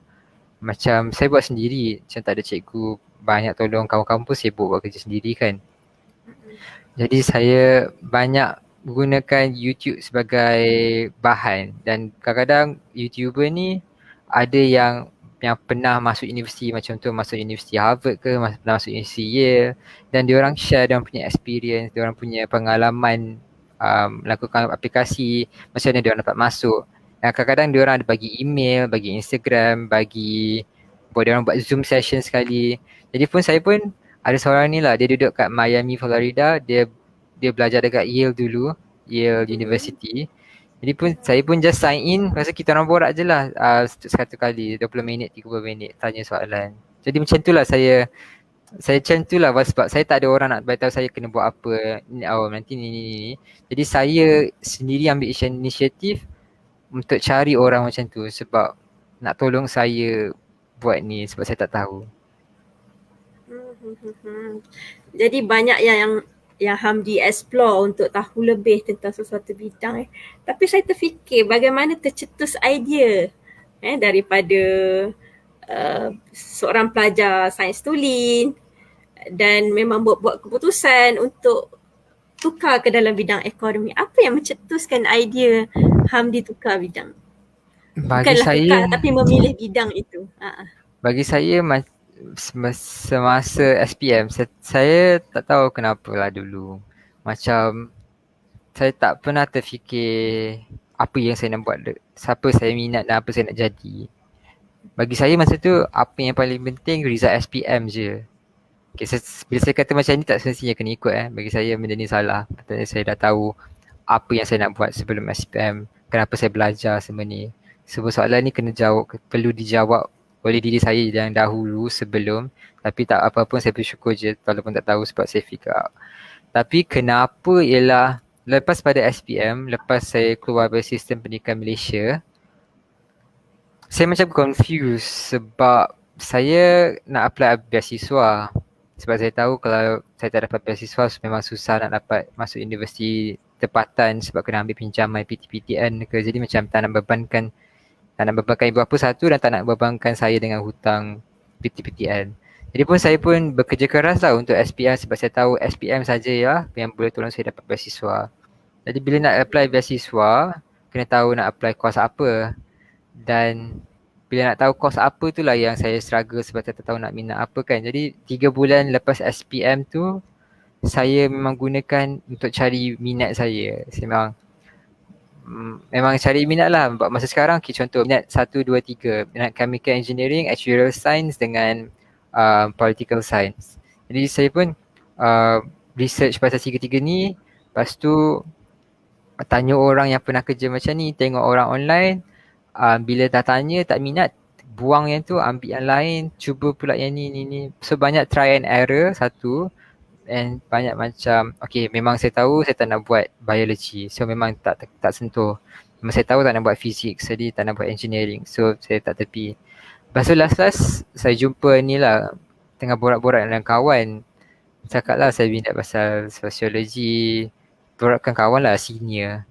macam saya buat sendiri, macam tak ada cikgu, banyak tolong kawan-kawan pun sibuk buat kerja sendiri kan. Jadi saya banyak gunakan YouTube sebagai bahan, dan kadang-kadang YouTuber ni ada yang pernah masuk universiti, macam tu masuk universiti Harvard ke, pernah masuk universiti Yale, dan diorang share diorang punya experience, diorang punya pengalaman melakukan aplikasi, macam mana diorang dapat masuk. Dan kadang-kadang diorang ada bagi email, bagi Instagram, diorang buat Zoom session sekali. Jadi saya pun ada seorang ni lah, dia duduk kat Miami, Florida, dia belajar dekat Yale dulu, Yale University. Jadi saya pun just sign in, lepas tu kita orang borak je lah satu kali, 20 minit, 30 minit, tanya soalan. Jadi macam tu lah saya macam tu lah, sebab saya tak ada orang nak beritahu saya kena buat apa, nanti ni. Jadi saya sendiri ambil inisiatif untuk cari orang macam tu, sebab nak tolong saya buat ni, sebab saya tak tahu. Jadi banyak yang Hamdi explore untuk tahu lebih tentang sesuatu bidang. Tapi saya terfikir bagaimana tercetus idea daripada seorang pelajar sains tulen dan memang buat keputusan untuk tukar ke dalam bidang ekonomi. Apa yang mencetuskan idea Hamdi tukar bidang? Bagi Bukanlah saya, tukar tapi memilih bidang itu. Bagi saya semasa SPM, saya tak tahu kenapa lah dulu. Macam saya tak pernah terfikir apa yang saya nak buat, siapa saya minat dan apa saya nak jadi. Bagi saya masa tu, apa yang paling penting result SPM je. Okay, bila saya kata macam ni tak semestinya kena ikut. Bagi saya benda ni salah. Patutnya saya dah tahu apa yang saya nak buat sebelum SPM, kenapa saya belajar semua ni. Semua soalan ni perlu dijawab oleh diri saya yang dahulu sebelum. Tapi tak apa-apa, saya bersyukur je walaupun tak tahu, sebab saya figure out. Tapi kenapa ialah lepas pada SPM, lepas saya keluar dari sistem pendidikan Malaysia, saya macam confused sebab saya nak apply beasiswa. Sebab saya tahu kalau saya tak dapat beasiswa memang susah nak dapat masuk universiti tempatan, sebab kena ambil pinjaman PTPTN ke. Jadi macam tak nak bebankan ibu bapa satu, dan tak nak bebankan saya dengan hutang PTPTN. Jadi saya pun bekerja keras lah untuk SPM, sebab saya tahu SPM saja ya yang boleh tolong saya dapat beasiswa. Jadi bila nak apply beasiswa, kena tahu nak apply course apa. Dan bila nak tahu course apa tu lah yang saya struggle, sebab saya tak tahu nak minat apa kan. Jadi 3 bulan lepas SPM tu, saya memang gunakan untuk cari minat saya. Saya memang cari minat lah. Masa sekarang contoh minat 1, 2, 3, minat chemical engineering, actuarial science dengan political science. Jadi saya pun research pasal tiga-tiga ni. Lepas tu tanya orang yang pernah kerja macam ni, tengok orang online. Bila dah tanya tak minat, buang yang tu, ambil yang lain, cuba pula yang ni. So banyak try and error satu. And banyak macam, okay memang saya tahu saya tak nak buat biology, so memang tak sentuh. Memang saya tahu tak nak buat physics, jadi tak nak buat engineering, so saya tak tepi. Lepas tu last saya jumpa ni lah, tengah borak-borak dengan kawan. Cakap lah saya minat pasal sosiologi, borakkan kawan lah senior.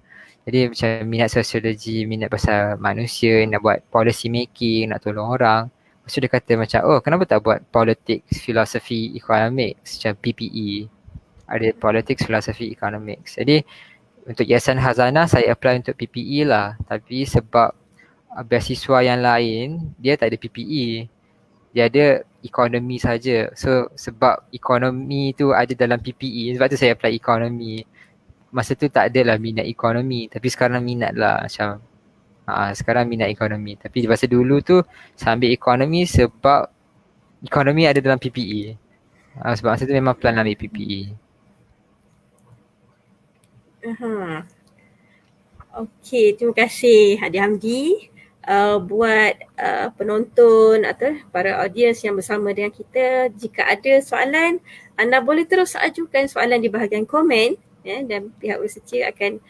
Jadi macam minat sosiologi, minat pasal manusia, nak buat policy making, nak tolong orang. Lepas tu dia kata macam, oh kenapa tak buat politics, philosophy, economics macam PPE. Ada politics, philosophy, economics. Jadi untuk Yayasan Hazanah saya apply untuk PPE lah. Tapi sebab beasiswa yang lain dia tak ada PPE. Dia ada ekonomi saja. So sebab ekonomi tu ada dalam PPE, sebab tu saya apply ekonomi. Masa tu tak adalah minat ekonomi, tapi sekarang minat lah macam sekarang minat ekonomi. Tapi masa dulu tu saya ambil ekonomi sebab ekonomi ada dalam PPE. Sebab masa tu memang plan ambil PPE. Okey, terima kasih Hadi Hamdi. Buat penonton atau para audiens yang bersama dengan kita, jika ada soalan, anda boleh terus ajukan soalan di bahagian komen, dan pihak researcher akan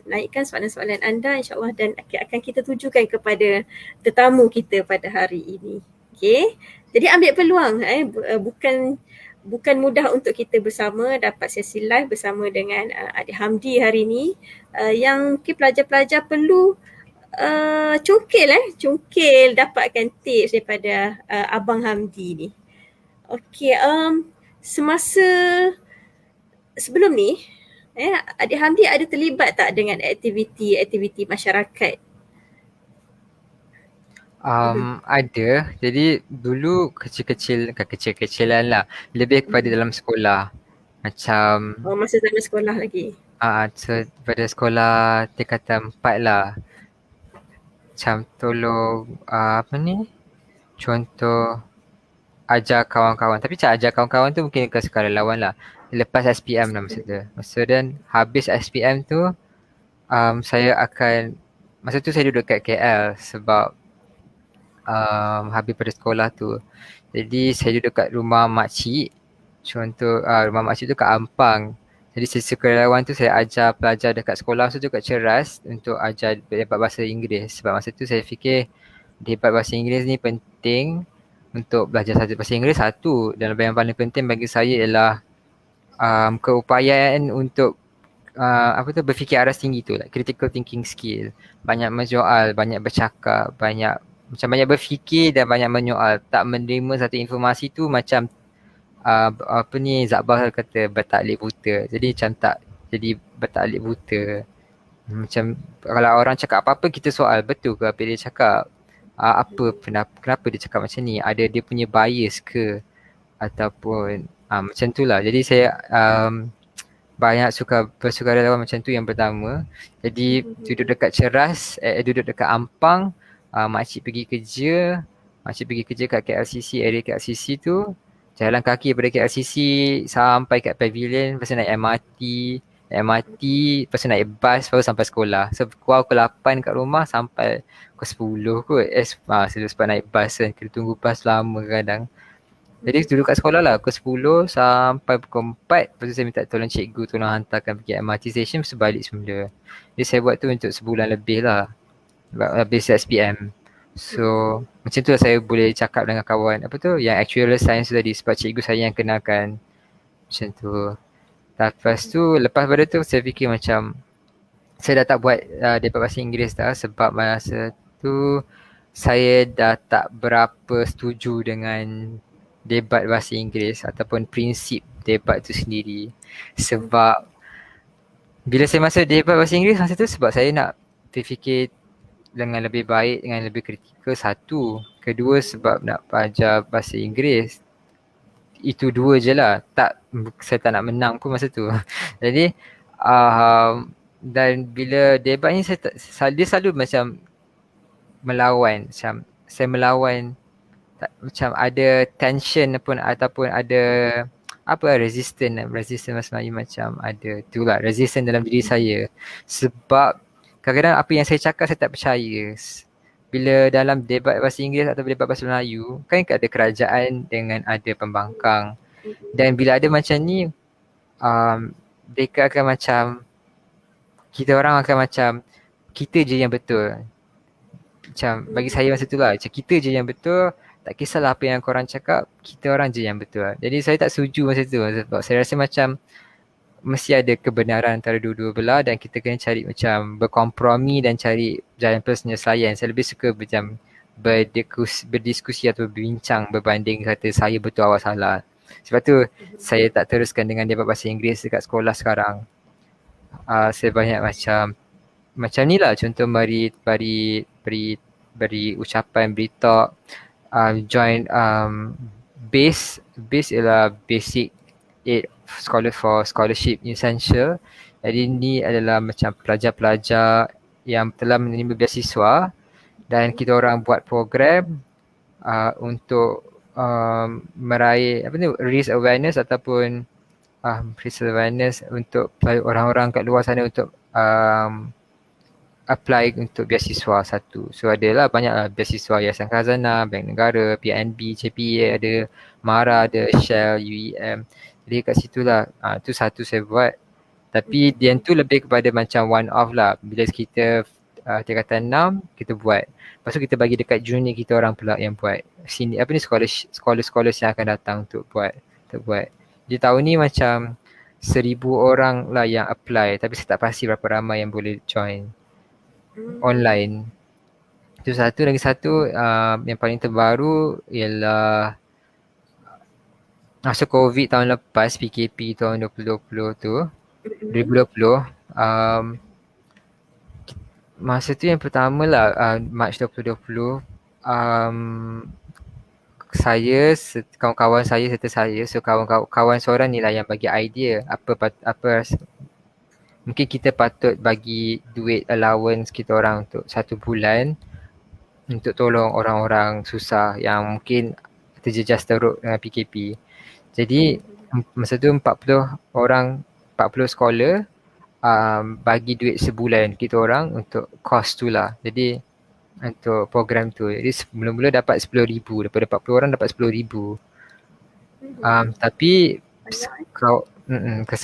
naikkan soalan-soalan anda insyaAllah, dan akan kita tujukan kepada tetamu kita pada hari ini. Okey, jadi ambil peluang, bukan mudah untuk kita bersama dapat sesi live bersama dengan Adik Hamdi hari ini, yang pelajar-pelajar perlu cungkil dapatkan tips daripada Abang Hamdi ni. Okey, semasa sebelum ni, Adik Hamdi ada terlibat tak dengan aktiviti masyarakat? Ada. Jadi dulu kecil-kecilan lah. Lebih kepada dalam sekolah. Macam Masa zaman sekolah lagi? pada sekolah tingkatan 4 lah. Macam tolong contoh ajar kawan-kawan. Tapi macam ajar kawan-kawan tu mungkin ke sukarelawan lah. Lepas SPM lah masa tu. Dan habis SPM tu masa tu saya duduk kat KL sebab habis pada sekolah tu. Jadi saya duduk kat rumah makcik. Contoh rumah makcik tu kat Ampang. Jadi sukarelawan tu saya ajar pelajar dekat sekolah tu kat Ceras untuk ajar debat bahasa Inggeris. Sebab masa tu saya fikir debat bahasa Inggeris ni penting untuk belajar bahasa Inggeris satu. Dan yang paling penting bagi saya ialah keupayaan untuk berfikir aras tinggi tu, like critical thinking skill. Banyak menyoal, banyak bercakap, banyak berfikir dan banyak menyoal. Tak menerima satu informasi tu macam Zakbal kata bertaklid buta. Jadi macam tak jadi bertaklid buta. Macam kalau orang cakap apa-apa kita soal, betul ke apa dia cakap? Kenapa dia cakap macam ni? Ada dia punya bias ke? Ataupun macam tu lah. Jadi saya banyak suka bersukarelawan macam tu yang pertama. Jadi duduk dekat Ceras, duduk dekat Ampang, makcik pergi kerja kat KLCC, area KLCC tu. Jalan kaki daripada KLCC sampai kat pavilion, lepas tu naik MRT, lepas tu naik bas, baru sampai sekolah. So keluar pukul 8 kat rumah sampai pukul 10 kot. Sebab naik bas kan, kena tunggu bas lama kadang. Jadi duduk kat sekolah lah pukul 10 sampai pukul 4. Lepas tu saya minta tolong cikgu tolong hantarkan pergi MRT station, lepas tu balik semula. Jadi saya buat tu untuk sebulan lebih lah, habis SPM. So macam tu lah saya boleh cakap dengan kawan yang actuarial science tadi, sebab cikgu saya yang kenalkan. Macam tu. Lepas tu, lepas pada tu saya fikir macam saya dah tak buat debat bahasa Inggeris dah, sebab masa tu saya dah tak berapa setuju dengan debat bahasa Inggeris ataupun prinsip debat tu sendiri. Sebab bila saya masuk debat bahasa Inggeris masa tu, sebab saya nak berfikir dengan lebih baik, dengan lebih kritikal, satu. Kedua sebab nak belajar bahasa Inggeris. Itu dua je lah. Saya tak nak menang pun masa tu. Jadi dan bila debat ni dia selalu macam melawan. Macam saya melawan, macam ada tension pun ataupun ada resistance bahasa Melayu, macam ada tu lah resistance dalam diri saya. Sebab kadang-kadang apa yang saya cakap saya tak percaya. Bila dalam debat bahasa Inggeris atau debat bahasa Melayu, kan ada kerajaan dengan ada pembangkang. Dan bila ada macam ni, mereka akan macam, kita orang akan macam, kita je yang betul. Macam bagi saya masa tu lah, macam kita je yang betul, tak kisahlah apa yang korang cakap, kita orang je yang betul. Jadi saya tak setuju masa tu, sebab saya rasa macam mesti ada kebenaran antara dua-dua belah dan kita kena cari macam berkompromi dan cari jalan penyelesaian. Saya lebih suka macam berdiskusi atau berbincang berbanding kata saya betul awak salah. Sebab tu saya tak teruskan dengan debat bahasa Inggeris dekat sekolah sekarang. Saya banyak macam ni lah, contoh beri ucapan, beri talk, join base ialah basic aid for scholarship essential. Jadi ni adalah macam pelajar-pelajar yang telah menerima beasiswa dan kita orang buat program untuk meraih raise awareness ataupun raise awareness untuk orang-orang kat luar sana untuk apply untuk beasiswa satu. So adalah banyaklah beasiswa Yayasan Khazanah, Bank Negara, PNB, JPA ada, MARA ada, Shell, UEM. Jadi kat situlah tu satu saya buat. Tapi dia tu lebih kepada macam one off lah. Bila kita tingkatan 6 kita buat. Lepas tu kita bagi dekat junior kita orang pula yang buat. Sini scholar yang akan datang untuk buat. Jadi tahun ni macam 1,000 orang lah yang apply, tapi saya tak pasti berapa ramai yang boleh join online. Itu satu. Lagi satu yang paling terbaru ialah masa COVID tahun lepas, PKP tahun 2020 tu, 2020, masa tu yang pertama lah, Mac 2020, saya, kawan-kawan saya serta saya, so kawan seorang ni lah yang bagi idea apa mungkin kita patut bagi duit allowance kita orang untuk 1 bulan untuk tolong orang-orang susah yang mungkin terjejas teruk dengan PKP. Jadi masa tu 40 scholar bagi duit sebulan kita orang untuk kos tu lah. Jadi untuk program tu. Jadi mula-mula dapat 10,000, daripada 40 orang dapat 10,000. Tapi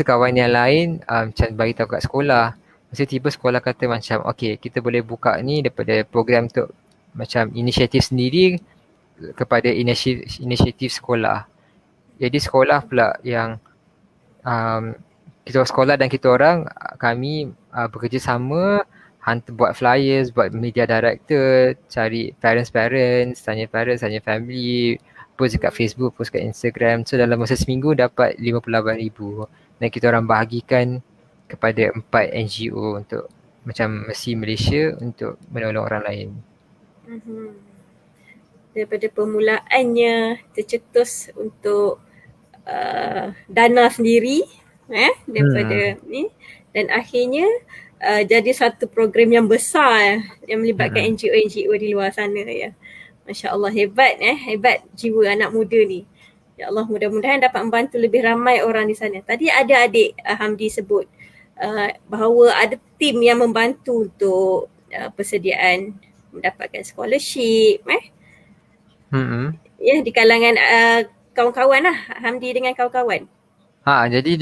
kawan yang lain macam bagi tahu kat sekolah. Masa tiba sekolah kata macam okay, kita boleh buka ni daripada program tu macam inisiatif sendiri kepada inisiatif sekolah. Jadi sekolah pula yang kita sekolah dan kita orang kami bekerjasama buat flyers, buat media director, cari parents, tanya family, post dekat Facebook, post kat Instagram. So dalam masa seminggu dapat 58,000 dan kita orang bahagikan kepada 4 NGO untuk macam Mercy Malaysia untuk menolong orang lain. Daripada permulaannya tercetus untuk dana sendiri daripada ni, dan akhirnya jadi satu program yang besar yang melibatkan NGO di luar sana ya. Masya Allah, hebat jiwa anak muda ni. Ya Allah, mudah-mudahan dapat membantu lebih ramai orang di sana. Tadi ada adik Hamdi sebut bahawa ada tim yang membantu untuk persediaan mendapatkan scholarship ya, di kalangan kawan-kawan lah, Hamdi dengan kawan-kawan. Jadi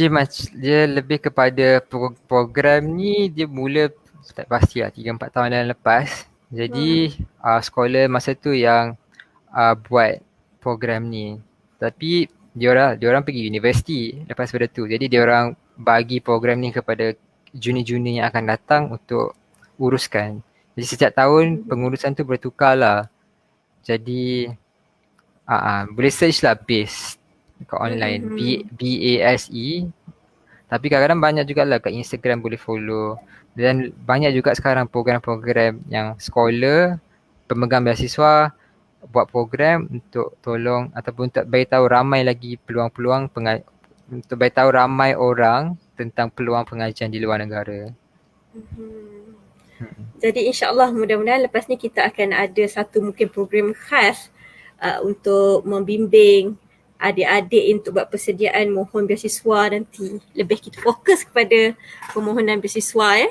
dia lebih kepada program ni dia mula tak pasti lah 3-4 tahun yang lepas. Jadi sekolah masa tu yang buat program ni. Tapi dia orang pergi universiti lepas pada tu. Jadi dia orang bagi program ni kepada junior-junior yang akan datang untuk uruskan. Jadi setiap tahun pengurusan tu bertukar lah. Jadi boleh search lah base kat online, BASE. Tapi kadang-kadang banyak jugalah kat Instagram boleh follow. Dan banyak juga sekarang program-program yang sekolah, pemegang beasiswa buat program untuk tolong ataupun untuk beritahu ramai lagi peluang-peluang untuk beritahu ramai orang tentang peluang pengajian di luar negara. Jadi insya-Allah mudah-mudahan lepas ni kita akan ada satu mungkin program khas untuk membimbing adik-adik untuk buat persediaan mohon beasiswa nanti. Lebih kita fokus kepada permohonan beasiswa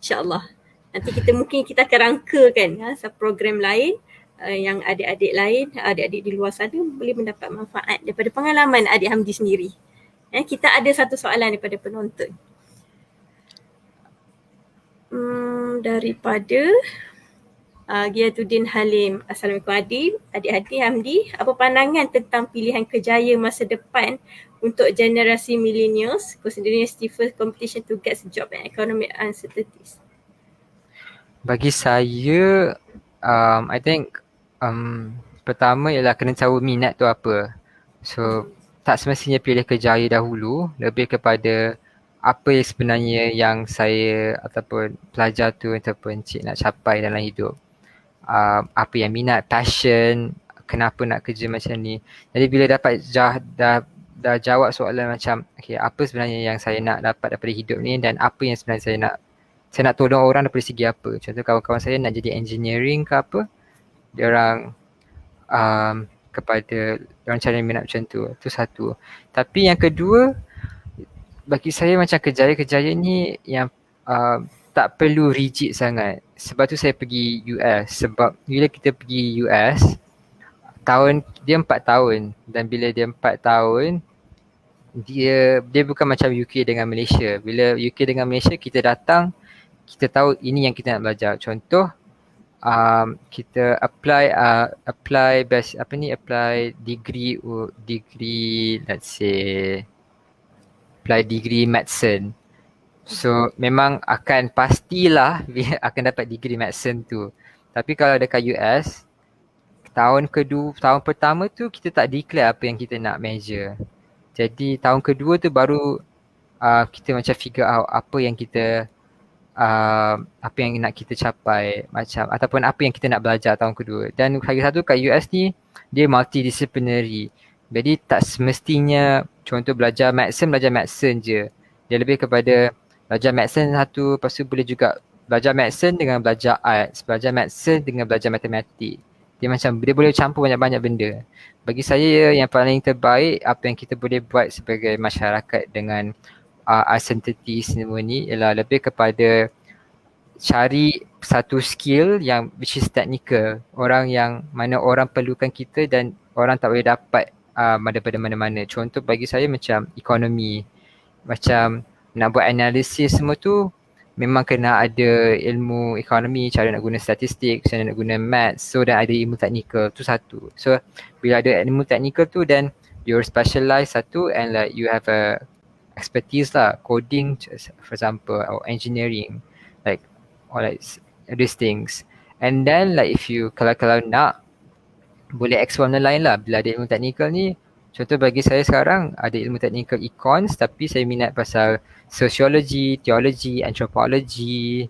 InsyaAllah. Nanti kita akan rangkakan satu program lain yang adik-adik di luar sana boleh mendapat manfaat daripada pengalaman adik Hamdi sendiri. Kita ada satu soalan daripada penonton. Daripada Giatuddin Halim. Assalamualaikum adik-adik Hamdi. Apa pandangan tentang pilihan kerjaya masa depan untuk generasi millennials considering stiffer competition to get job and economic uncertainties? Bagi saya, I think Pertama ialah kena tahu minat tu apa. So tak semestinya pilih kerjaya dahulu, lebih kepada apa yang sebenarnya yang saya ataupun pelajar tu ataupun cik nak capai dalam hidup. Apa yang minat, passion, kenapa nak kerja macam ni. Jadi bila dapat dah jawab soalan macam okay, apa sebenarnya yang saya nak dapat daripada hidup ni dan apa yang sebenarnya saya nak tolong orang daripada segi apa. Contoh kawan-kawan saya nak jadi engineering ke apa, dia orang kepada orang cari minat macam tu. Itu satu. Tapi yang kedua, bagi saya macam kerjaya-kerjaya ni yang tak perlu rigid sangat. Sebab tu saya pergi US. Sebab bila kita pergi US, dia 4 tahun. Dan bila dia 4 tahun, dia bukan macam UK dengan Malaysia. Bila UK dengan Malaysia, kita datang, kita tahu ini yang kita nak belajar. Contoh, kita apply degree let's say apply degree medicine. So memang akan pastilah akan dapat degree medicine tu. Tapi kalau dekat US, tahun pertama tu kita tak declare apa yang kita nak major. Jadi tahun kedua tu baru kita macam figure out apa yang nak kita capai macam ataupun apa yang kita nak belajar tahun kedua. Dan lagi satu kat US ni dia multidisciplinary. Jadi tak semestinya contoh belajar medicine je. Dia lebih kepada belajar medicine satu, lepas tu boleh juga belajar medicine dengan belajar arts, belajar medicine dengan belajar matematik. Dia boleh campur banyak-banyak benda. Bagi saya yang paling terbaik apa yang kita boleh buat sebagai masyarakat dengan uncertainty semua ni ialah lebih kepada cari satu skill yang which is technical. Mana orang perlukan kita dan orang tak boleh dapat daripada mana-mana. Contoh bagi saya macam ekonomi. Macam nak buat analisis semua tu memang kena ada ilmu ekonomi, cara nak guna statistik, cara nak guna maths, so dan ada ilmu teknikal tu satu. So bila ada ilmu teknikal tu then you're specialized satu and like you have a expertise lah, coding for example or engineering or these things. And then like if you kalau nak boleh explore benda lain lah. Bila ada ilmu teknikal ni, contoh bagi saya sekarang ada ilmu teknikal econs tapi saya minat pasal sociology, teologi, anthropology,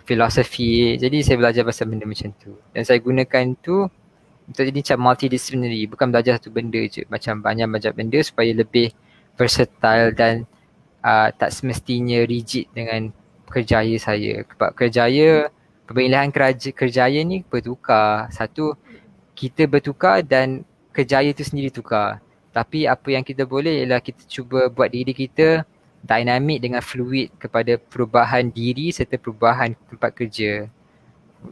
filosofi. Jadi saya belajar pasal benda macam tu. Dan saya gunakan tu untuk jadi macam multidisciplinary, bukan belajar satu benda je, macam banyak benda supaya lebih versatile dan tak semestinya rigid dengan kerjaya saya. Sebab pemilihan kerjaya ni bertukar. Satu, kita bertukar dan kerjaya tu sendiri tukar. Tapi apa yang kita boleh ialah kita cuba buat diri kita dinamik dengan fluid kepada perubahan diri serta perubahan tempat kerja.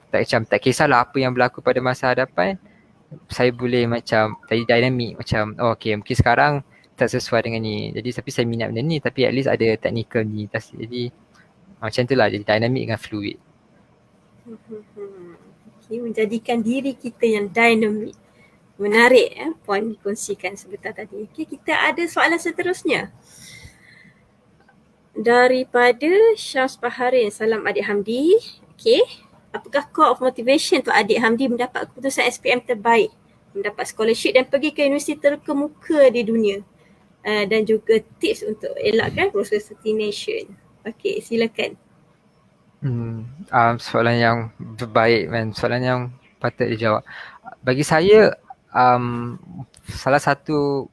Tak kisahlah apa yang berlaku pada masa hadapan, saya boleh macam jadi dinamik macam okay mungkin sekarang tak sesuai dengan ni. Jadi tapi saya minat benda ni tapi at least ada technical ni. Jadi macam tu lah, jadi dinamik dengan fluid. Okay, menjadikan diri kita yang dinamik. Menarik poin dikongsikan sebentar tadi. Okay, kita ada soalan seterusnya. Daripada Syams Paharin, salam Adik Hamdi. Okay, apakah core of motivation untuk Adik Hamdi mendapat keputusan SPM terbaik, mendapat scholarship dan pergi ke universiti terkemuka di dunia? Dan juga tips untuk elakkan procrastination. Okay, silakan. Soalan yang baik man, soalan yang patut dijawab. Bagi saya salah satu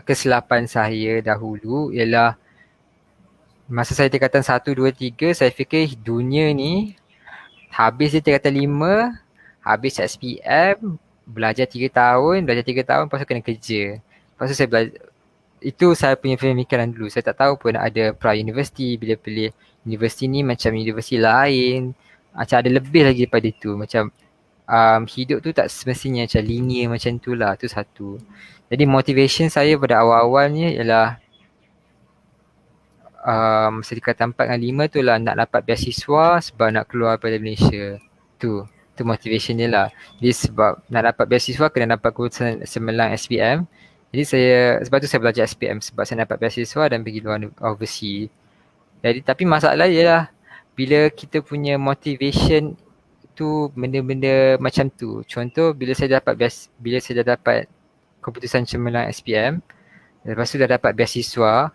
kesilapan saya dahulu ialah masa saya tingkatan 1, 2, 3 saya fikir dunia ni habis dia tingkatan 5, habis SPM, belajar 3 tahun, lepas tu kena kerja. Lepas tu saya belajar, itu saya punya pemikiran dulu. Saya tak tahu pun ada pra-universiti, bila pilih universiti ni macam universiti lain, macam ada lebih lagi daripada itu. Macam hidup tu tak semestinya macam linear macam tu lah, tu satu. Jadi motivation saya pada awal-awalnya ialah masa tingkatan 4 dengan 5 tu lah nak dapat beasiswa sebab nak keluar daripada Malaysia. Tu motivation dia lah. Jadi sebab nak dapat beasiswa kena dapat keputusan semelang SPM. Jadi sebab tu saya belajar SPM, sebab saya dapat beasiswa dan pergi luar overseas. Jadi tapi masalah ialah bila kita punya motivation tu benda-benda macam tu. Contoh bila saya dah dapat keputusan cemerlang SPM, lepas tu dah dapat beasiswa,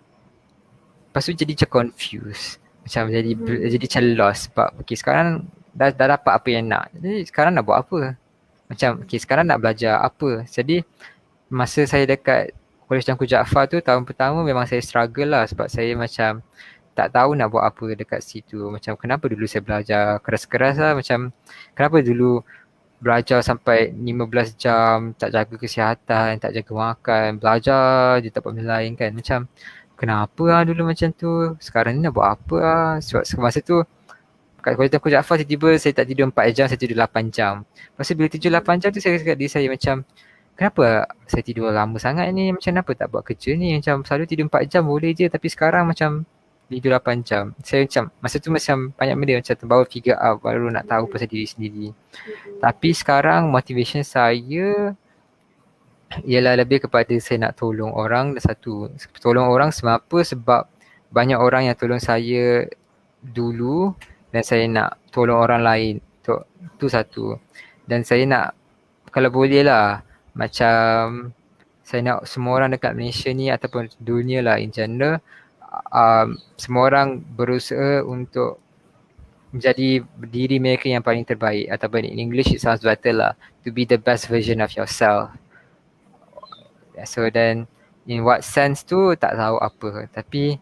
lepas tu jadi macam confused. Macam jadi macam lost sebab okay, sekarang dah dapat apa yang nak. Jadi sekarang nak buat apa? Macam okay, sekarang nak belajar apa? Jadi masa saya dekat Kolej Tengku Jaafar tu tahun pertama memang saya struggle lah sebab saya macam tak tahu nak buat apa dekat situ. Macam kenapa dulu saya belajar keras-keras lah, macam kenapa dulu belajar sampai 15 jam, tak jaga kesihatan, tak jaga makan, belajar je tak buat benda lain kan. Macam kenapa lah dulu macam tu, sekarang ni nak buat apa lah. Sebab masa tu kat Kuala Tengku Jaafar tiba-tiba saya tak tidur 4 jam, saya tidur 8 jam. Lepas tu bila tidur 8 jam tu saya cakap diri saya macam kenapa saya tidur lama sangat ni, macam kenapa tak buat kerja ni, macam selalu tidur 4 jam boleh je tapi sekarang macam tidur 8 jam. Saya macam masa tu macam banyak benda macam terbawa figure out, baru nak tahu pasal diri sendiri. Tapi sekarang motivation saya ialah lebih kepada saya nak tolong orang. Dan satu, tolong orang sebab apa? Sebab banyak orang yang tolong saya dulu dan saya nak tolong orang lain. Tu satu. Dan saya nak, kalau boleh lah, macam saya nak semua orang dekat Malaysia ni ataupun dunia lah in general, semua orang berusaha untuk menjadi diri mereka yang paling terbaik, ataupun in English it sounds better lah, to be the best version of yourself. So then in what sense tu tak tahu apa, tapi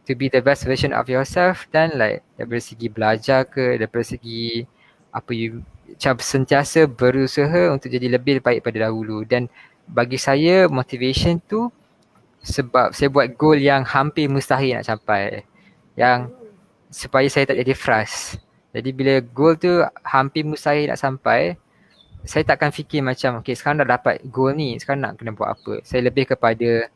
to be the best version of yourself dan like daripada segi belajar ke, daripada segi apa you macam sentiasa berusaha untuk jadi lebih baik pada dahulu. Dan bagi saya motivation tu sebab saya buat goal yang hampir mustahil nak capai, yang supaya saya tak jadi frust. Jadi bila goal tu hampir mustahil nak sampai, saya takkan fikir macam okay sekarang dah dapat goal ni, sekarang nak kena buat apa. Saya lebih kepada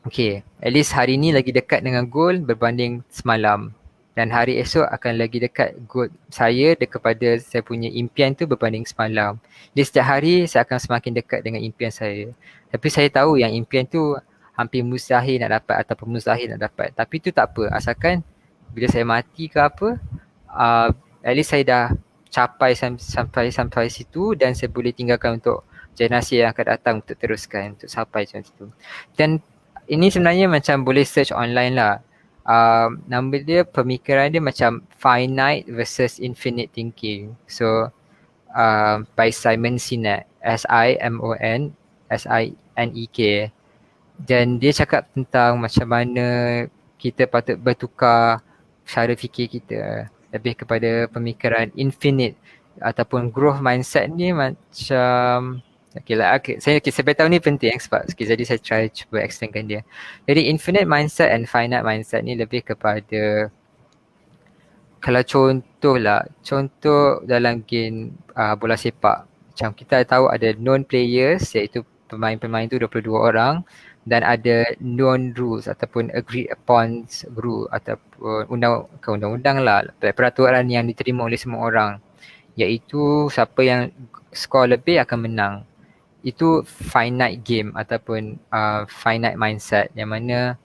okay, at least hari ni lagi dekat dengan goal berbanding semalam. Dan hari esok akan lagi dekat goal saya kepada saya punya impian tu berbanding semalam. Jadi setiap hari saya akan semakin dekat dengan impian saya. Tapi saya tahu yang impian tu hampir mustahil nak dapat ataupun mustahil nak dapat. Tapi tu tak apa, asalkan bila saya mati ke apa, at least saya dah capai sampai situ dan saya boleh tinggalkan untuk generasi yang akan datang untuk teruskan, untuk sampai macam tu. Dan ini sebenarnya macam boleh search online lah. Nama dia, pemikiran dia macam finite versus infinite thinking. So by Simon Sinek, SIMONSINEK. Dan dia cakap tentang macam mana kita patut bertukar cara fikir kita lebih kepada pemikiran infinite ataupun growth mindset ni macam saya beritahu ni penting sebab jadi saya cuba extendkan dia. Jadi infinite mindset and finite mindset ni lebih kepada, kalau contoh dalam game bola sepak, macam kita tahu ada known players iaitu pemain-pemain tu 22 orang, dan ada known rules ataupun agreed upon rule ataupun undang-undang lah, peraturan yang diterima oleh semua orang, iaitu siapa yang skor lebih akan menang. Itu finite game ataupun finite mindset, yang mana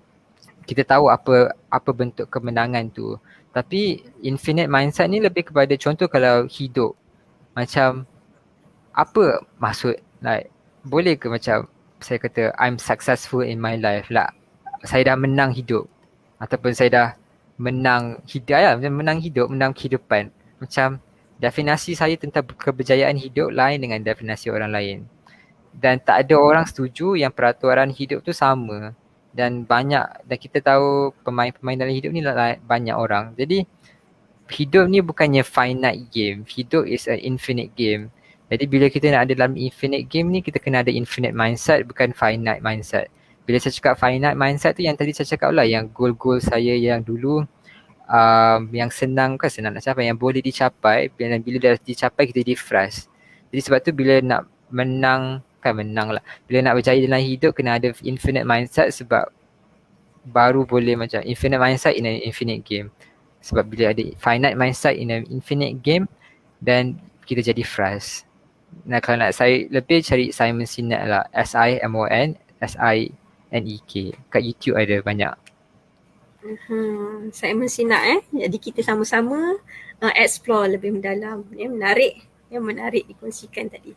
kita tahu apa bentuk kemenangan tu. Tapi infinite mindset ni lebih kepada, contoh kalau hidup, macam apa maksud, like boleh ke macam saya kata I'm successful in my life lah, saya dah menang hidup ataupun saya dah menang hidayah, menang hidup, menang kehidupan. Macam definasi saya tentang keberjayaan hidup lain dengan definasi orang lain. Dan tak ada orang setuju yang peraturan hidup tu sama. Dan kita tahu pemain-pemain dalam hidup ni banyak orang. Jadi hidup ni bukannya finite game. Hidup is an infinite game. Jadi bila kita nak ada dalam infinite game ni, kita kena ada infinite mindset, bukan finite mindset. Bila saya cakap finite mindset tu, yang tadi saya cakap lah, yang goal-goal saya yang dulu yang senang nak capai, yang boleh dicapai, bila dah dicapai kita jadi frust. Jadi sebab tu bila nak menang lah, bila nak berjaya dalam hidup kena ada infinite mindset, sebab baru boleh macam infinite mindset in an infinite game. Sebab bila ada finite mindset in an infinite game, then kita jadi frust. Nah, kalau nak saya lebih cari Simon Sinek lah, SIMONSINEK. Kat YouTube ada banyak. Saya mesti nak jadi kita sama-sama explore lebih mendalam. Menarik. Menarik dikongsikan tadi.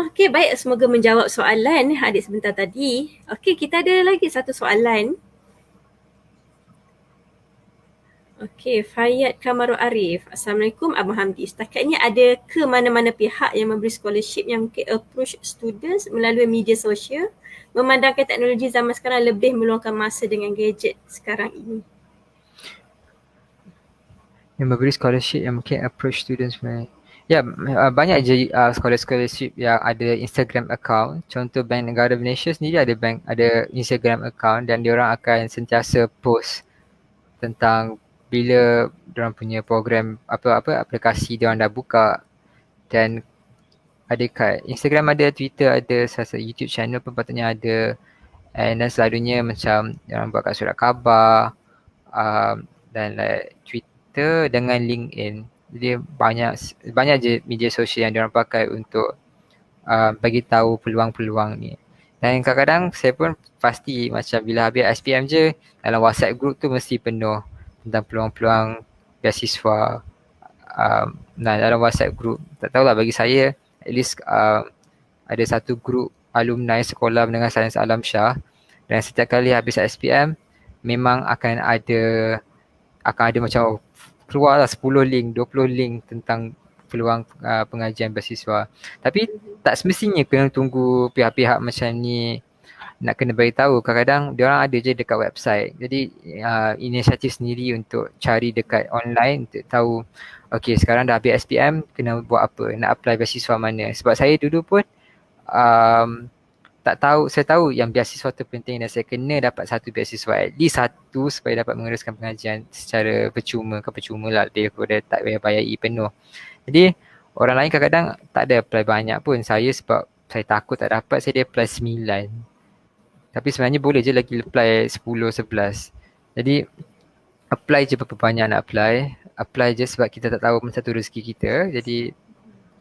Okey, baik, semoga menjawab soalan adik sebentar tadi. Okey, kita ada lagi satu soalan. Okey, Fayyad Kamarul Arif. Assalamualaikum Abang Hamdi. Setakat ini ada ke mana-mana pihak yang memberi scholarship yang mungkin approach students melalui media sosial memandangkan teknologi zaman sekarang lebih meluangkan masa dengan gadget sekarang ini? Yang memberi scholarship yang mungkin approach students sebenarnya. Ya, banyak je scholarship yang ada Instagram account. Contoh Bank Negara Malaysia sendiri ada Instagram account dan diorang akan sentiasa post tentang bila diorang punya program apa aplikasi diorang dah buka, dan ada kat Instagram ada, Twitter ada, YouTube channel pun patutnya ada, dan selalunya macam diorang buat kat surat khabar, dan like Twitter dengan LinkedIn. Jadi banyak je media sosial yang diorang pakai untuk bagi tahu peluang-peluang ni. Dan kadang-kadang saya pun pasti macam bila habis SPM je, dalam WhatsApp group tu mesti penuh tentang peluang-peluang beasiswa. Nah, dalam WhatsApp group, tak tahulah, bagi saya at least ada satu group alumni sekolah menengah sains Alam Shah, dan setiap kali habis SPM memang akan ada macam keluarlah 10 link, 20 link tentang peluang pengajian beasiswa. Tapi tak semestinya kena tunggu pihak-pihak macam ni nak kena beritahu. Kadang-kadang diorang ada je dekat website. Jadi inisiatif sendiri untuk cari dekat online untuk tahu, okay, sekarang dah habis SPM, kena buat apa, nak apply beasiswa mana. Sebab saya dulu pun tak tahu, saya tahu yang beasiswa tu penting dan saya kena dapat satu beasiswa, at least satu, supaya dapat meneruskan pengajian secara percuma lah, lebih daripada tak payah bayar penuh. Jadi orang lain kadang-kadang tak ada apply banyak pun. Saya sebab saya takut tak dapat, saya apply 9. Tapi sebenarnya boleh je lagi apply 10, 11. Jadi apply je berapa banyak nak apply. Apply je sebab kita tak tahu macam tu rezeki kita. Jadi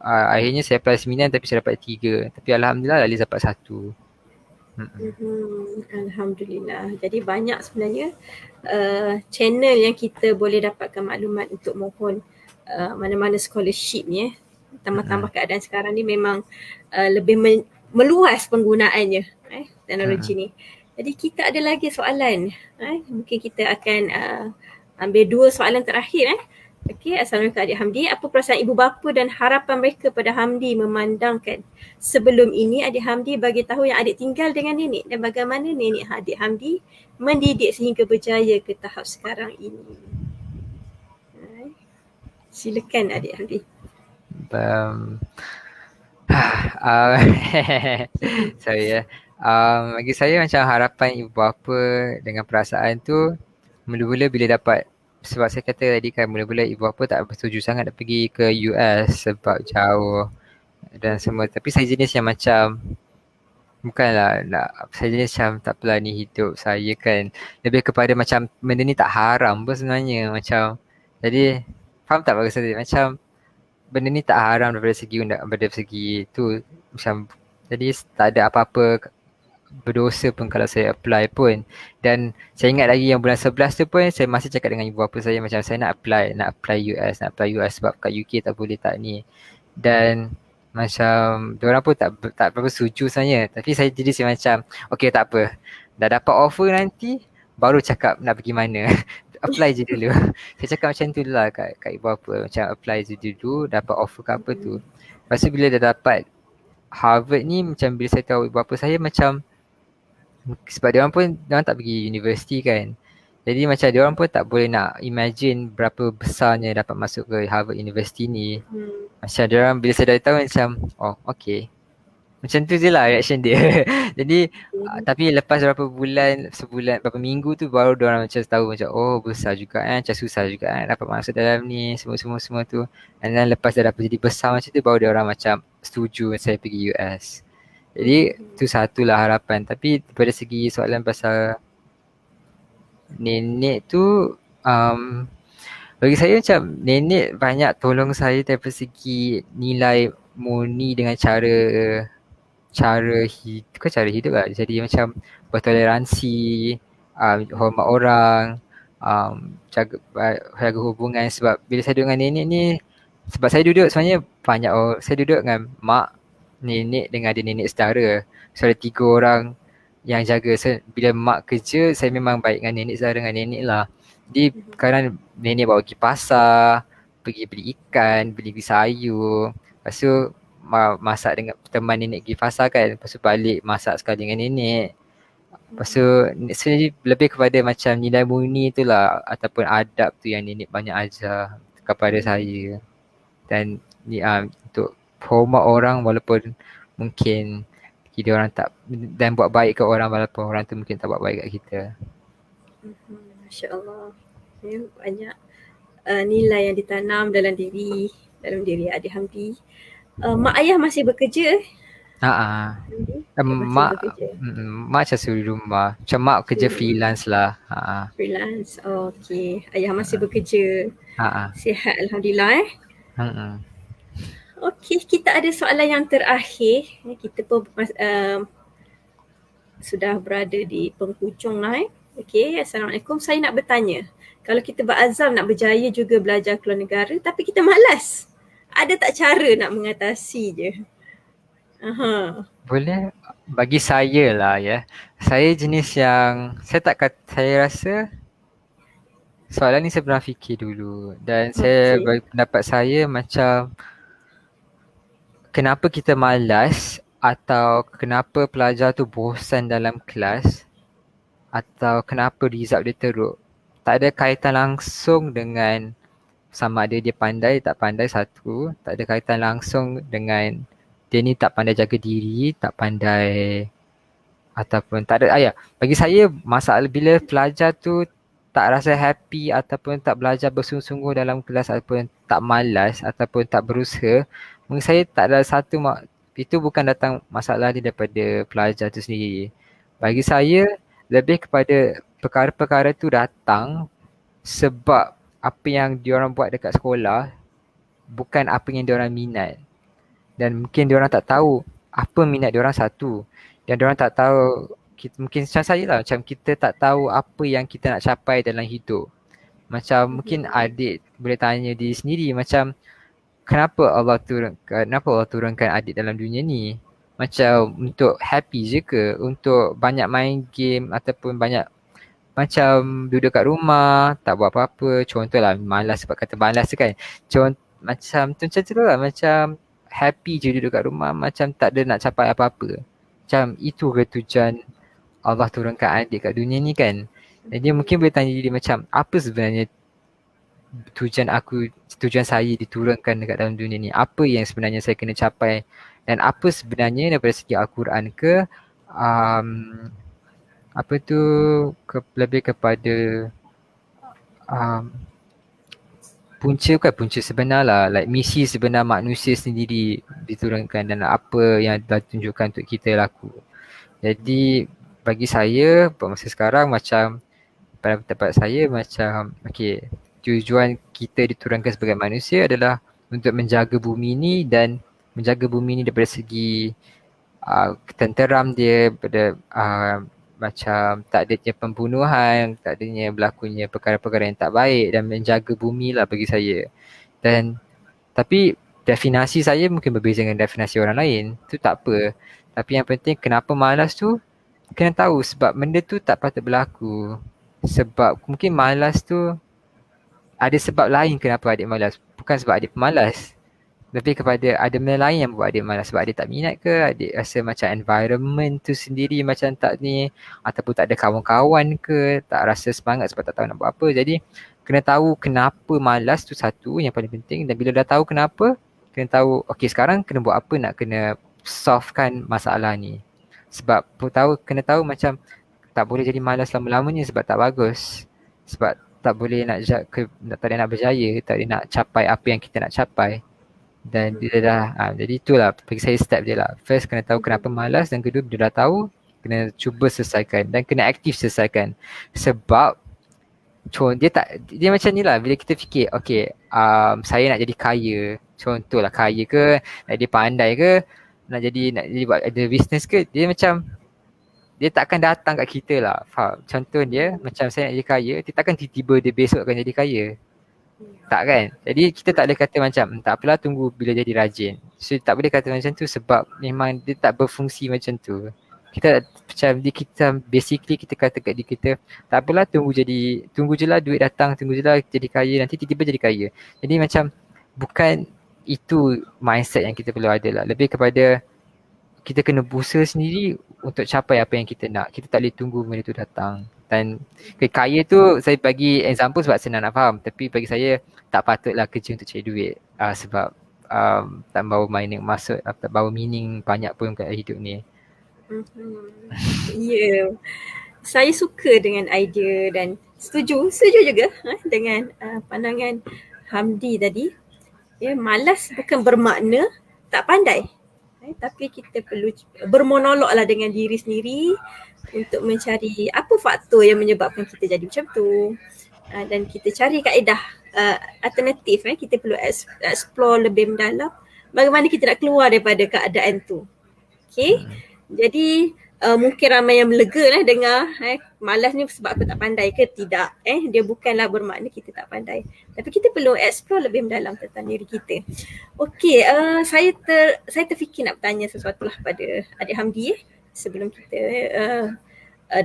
akhirnya saya apply 9 tapi saya dapat 3. Tapi Alhamdulillah at least dapat 1. Alhamdulillah. Jadi banyak sebenarnya channel yang kita boleh dapatkan maklumat untuk mohon mana-mana scholarship ni. Tambah-tambah keadaan sekarang ni memang lebih meluas penggunaannya teknologi ni. Jadi kita ada lagi soalan. Mungkin kita akan ambil 2 soalan terakhir. Okey, Assalamualaikum Adik Hamdi. Apa perasaan ibu bapa dan harapan mereka pada Hamdi memandangkan sebelum ini Adik Hamdi bagi tahu yang adik tinggal dengan nenek dan bagaimana nenek Adik Hamdi mendidik sehingga berjaya ke tahap sekarang ini? Silakan Adik Hamdi. Sorry ya. Bagi saya macam harapan ibu bapa dengan perasaan tu, mula-mula bila dapat, sebab saya kata tadi kan, mula-mula ibu bapa tak bersetuju sangat nak pergi ke US sebab jauh dan semua. Tapi saya jenis yang macam, bukanlah saya jenis macam tak apalah, ni hidup saya kan. Lebih kepada macam benda ni tak haram pun sebenarnya. Macam, jadi faham tak maksud saya? Macam benda ni tak haram daripada segi tu. Macam, jadi tak ada apa-apa berdosa pun kalau saya apply pun. Dan saya ingat lagi yang bulan 11 tu pun saya masih cakap dengan ibu bapa saya macam saya nak apply US sebab kat UK tak boleh tak ni. Dan macam diorang pun tak berapa setuju sebenarnya. Tapi saya jadi macam okay, tak apa, dah dapat offer nanti baru cakap nak pergi mana. Apply je dulu. Saya cakap macam tu lah kat ibu bapa, macam apply je dulu, dapat offer ke apa tu. Lepas tu bila dah dapat Harvard ni, macam bila saya tahu ibu bapa saya, macam sebab diorang tak pergi universiti kan. Jadi macam diorang pun tak boleh nak imagine berapa besarnya dapat masuk ke Harvard University ni. Macam diorang bila saya dah tahu macam, oh okay. Macam tu je lah reaction dia. Jadi tapi lepas berapa berapa minggu tu baru diorang macam tahu macam, oh besar juga macam susah juga dapat masuk dalam ni, semua tu. And then lepas dah dapat jadi besar macam tu, baru diorang macam setuju saya pergi US. Jadi tu satulah harapan. Tapi daripada segi soalan pasal nenek tu, bagi saya macam nenek banyak tolong saya daripada segi nilai murni dengan cara hidup lah. Jadi macam bertoleransi, hormat orang, jaga hubungan. Sebab bila saya duduk dengan nenek ni, sebab saya duduk sebenarnya saya duduk dengan mak, nenek dengan adik nenek saudara. So ada 3 orang yang jaga. So bila mak kerja, saya memang baik dengan nenek saudara, dengan nenek lah. Jadi kadang nenek bawa pergi pasar, pergi beli ikan, beli sayur. Lepas tu masak dengan teman nenek pergi pasar kan. Lepas tu balik masak sekali dengan nenek. Lepas tu sebenarnya lebih kepada macam nilai murni tu lah, ataupun adab tu yang nenek banyak ajar kepada saya. Dan untuk hormat orang walaupun mungkin kita orang tak, dan buat baik ke orang walaupun orang tu mungkin tak buat baik kat kita. Masya Allah. Ya, banyak nilai yang ditanam dalam diri adik Hamdi. Mak ayah masih bekerja? Mak macam suri rumah. Macam mak kerja freelance lah. Freelance. Okey. Ayah masih bekerja. Sihat Alhamdulillah Okey, kita ada soalan yang terakhir. Kita pun sudah berada di penghujung lah. Okey, Assalamualaikum. Saya nak bertanya, kalau kita berazam nak berjaya juga belajar keluar negara tapi kita malas, ada tak cara nak mengatasi je? Boleh bagi saya lah ya. Saya jenis yang saya rasa soalan ni saya pernah fikir dulu dan saya bagi pendapat saya macam kenapa kita malas atau kenapa pelajar tu bosan dalam kelas atau kenapa result dia teruk, tak ada kaitan langsung dengan sama ada dia pandai tak pandai. Satu, tak ada kaitan langsung dengan dia ni tak pandai jaga diri, tak pandai, ataupun tak ada. Bagi saya masalah bila pelajar tu tak rasa happy ataupun tak belajar bersungguh-sungguh dalam kelas ataupun tak malas ataupun tak berusaha, menurut saya tak ada satu itu bukan datang masalah dia daripada pelajar tu sendiri. Bagi saya lebih kepada perkara-perkara tu datang sebab apa yang diorang buat dekat sekolah bukan apa yang diorang minat. Dan mungkin diorang tak tahu apa minat diorang satu. Dan diorang tak tahu, mungkin macam saya lah, macam kita tak tahu apa yang kita nak capai dalam hidup. Macam mungkin adik boleh tanya diri sendiri macam kenapa Allah turunkan adik dalam dunia ni? Macam untuk happy je ke? Untuk banyak main game ataupun banyak macam duduk kat rumah, tak buat apa-apa. Contohlah malas, sebab kata malas tu kan. Macam tu lah, macam happy je duduk kat rumah, macam tak ada nak capai apa-apa. Macam itu ke tujuan Allah turunkan adik kat dunia ni kan? Jadi mungkin boleh tanya diri macam apa sebenarnya tujuan saya diturunkan dekat dalam dunia ni, apa yang sebenarnya saya kena capai dan apa sebenarnya daripada segi Al-Quran ke lebih kepada punca sebenar lah, like misi sebenar manusia sendiri diturunkan dan apa yang ditunjukkan untuk kita laku. Jadi bagi saya masa sekarang macam pada pendapat saya macam tujuan kita diturunkan sebagai manusia adalah untuk menjaga bumi ni dan menjaga bumi ni daripada segi ketenteram dia, pada macam tak adanya pembunuhan, tak adanya berlakunya perkara-perkara yang tak baik dan menjaga bumi lah bagi saya. Dan tapi definasi saya mungkin berbeza dengan definasi orang lain, tu tak apa. Tapi yang penting kenapa malas tu kena tahu sebab benda tu tak patut berlaku. Sebab mungkin malas tu ada sebab lain kenapa adik malas, bukan sebab adik pemalas. Lebih kepada ada benda lain yang buat adik malas, sebab adik tak minat ke, adik rasa macam environment tu sendiri macam tak ni, ataupun tak ada kawan-kawan ke, tak rasa semangat sebab tak tahu nak buat apa. Jadi kena tahu kenapa malas tu satu yang paling penting. Dan bila dah tahu kenapa, kena tahu sekarang kena buat apa nak kena solvekan masalah ni. Sebab kena tahu macam tak boleh jadi malas lama-lamanya sebab tak bagus. Sebab tak boleh tak boleh nak berjaya, tak boleh nak capai apa yang kita nak capai. Dan bila dah jadi itulah bagi saya step dia lah. First kena tahu kenapa malas, dan kedua bila dah tahu kena cuba selesaikan dan kena aktif selesaikan. Sebab dia macam ni lah, bila kita fikir saya nak jadi kaya, contohlah kaya ke, nak jadi pandai ke, nak jadi buat ada business ke, dia macam dia takkan datang kat kita lah. Faham? Contoh dia macam saya nak jadi kaya, dia takkan tiba-tiba dia besok akan jadi kaya. Tak kan? Jadi kita tak boleh kata macam tak apalah tunggu bila jadi rajin. So tak boleh kata macam tu sebab memang dia tak berfungsi macam tu. Kita macam kita basically kita kata kat diri kita tak apalah tunggu je lah duit datang, tunggu je lah jadi kaya, nanti tiba-tiba jadi kaya. Jadi macam bukan itu mindset yang kita perlu ada lah. Lebih kepada kita kena berusaha sendiri untuk capai apa yang kita nak. Kita tak boleh tunggu benda tu datang. Dan kaya tu saya bagi example sebab senang nak faham. Tapi bagi saya tak patutlah kerja untuk cari duit. Sebab tak bawa meaning maksud, tak bawa meaning banyak pun kat hidup ni. Ya, saya suka dengan idea dan setuju juga dengan pandangan Hamdi tadi. Ya, malas bukan bermakna tak pandai. Tapi kita perlu bermonolog lah dengan diri sendiri untuk mencari apa faktor yang menyebabkan kita jadi macam tu. Dan kita cari kaedah alternatif. Kita perlu explore lebih mendalam bagaimana kita nak keluar daripada keadaan tu. Okay. Jadi mungkin ramai yang melega lah dengar malas ni sebab aku tak pandai ke tidak. Dia bukanlah bermakna kita tak pandai. Tapi kita perlu explore lebih mendalam tentang diri kita. Okey, saya terfikir nak bertanya sesuatu lah pada adik Hamdi sebelum kita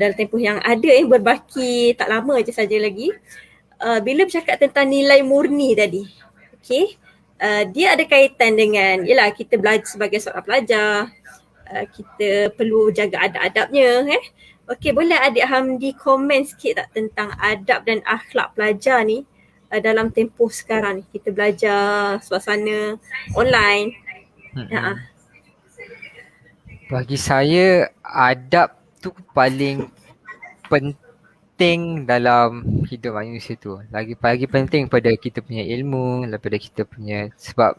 dalam tempoh yang ada berbaki tak lama je saja lagi. Bila bercakap tentang nilai murni tadi. Okey. Dia ada kaitan dengan yalah kita belajar sebagai seorang pelajar. Kita perlu jaga adab-adabnya. Okey, boleh adik Hamdi komen sikit tak tentang adab dan akhlak pelajar ni dalam tempoh sekarang ni. Kita belajar suasana online. Bagi saya adab tu paling penting dalam hidup manusia tu. Lagi penting pada kita punya ilmu, daripada kita punya sebab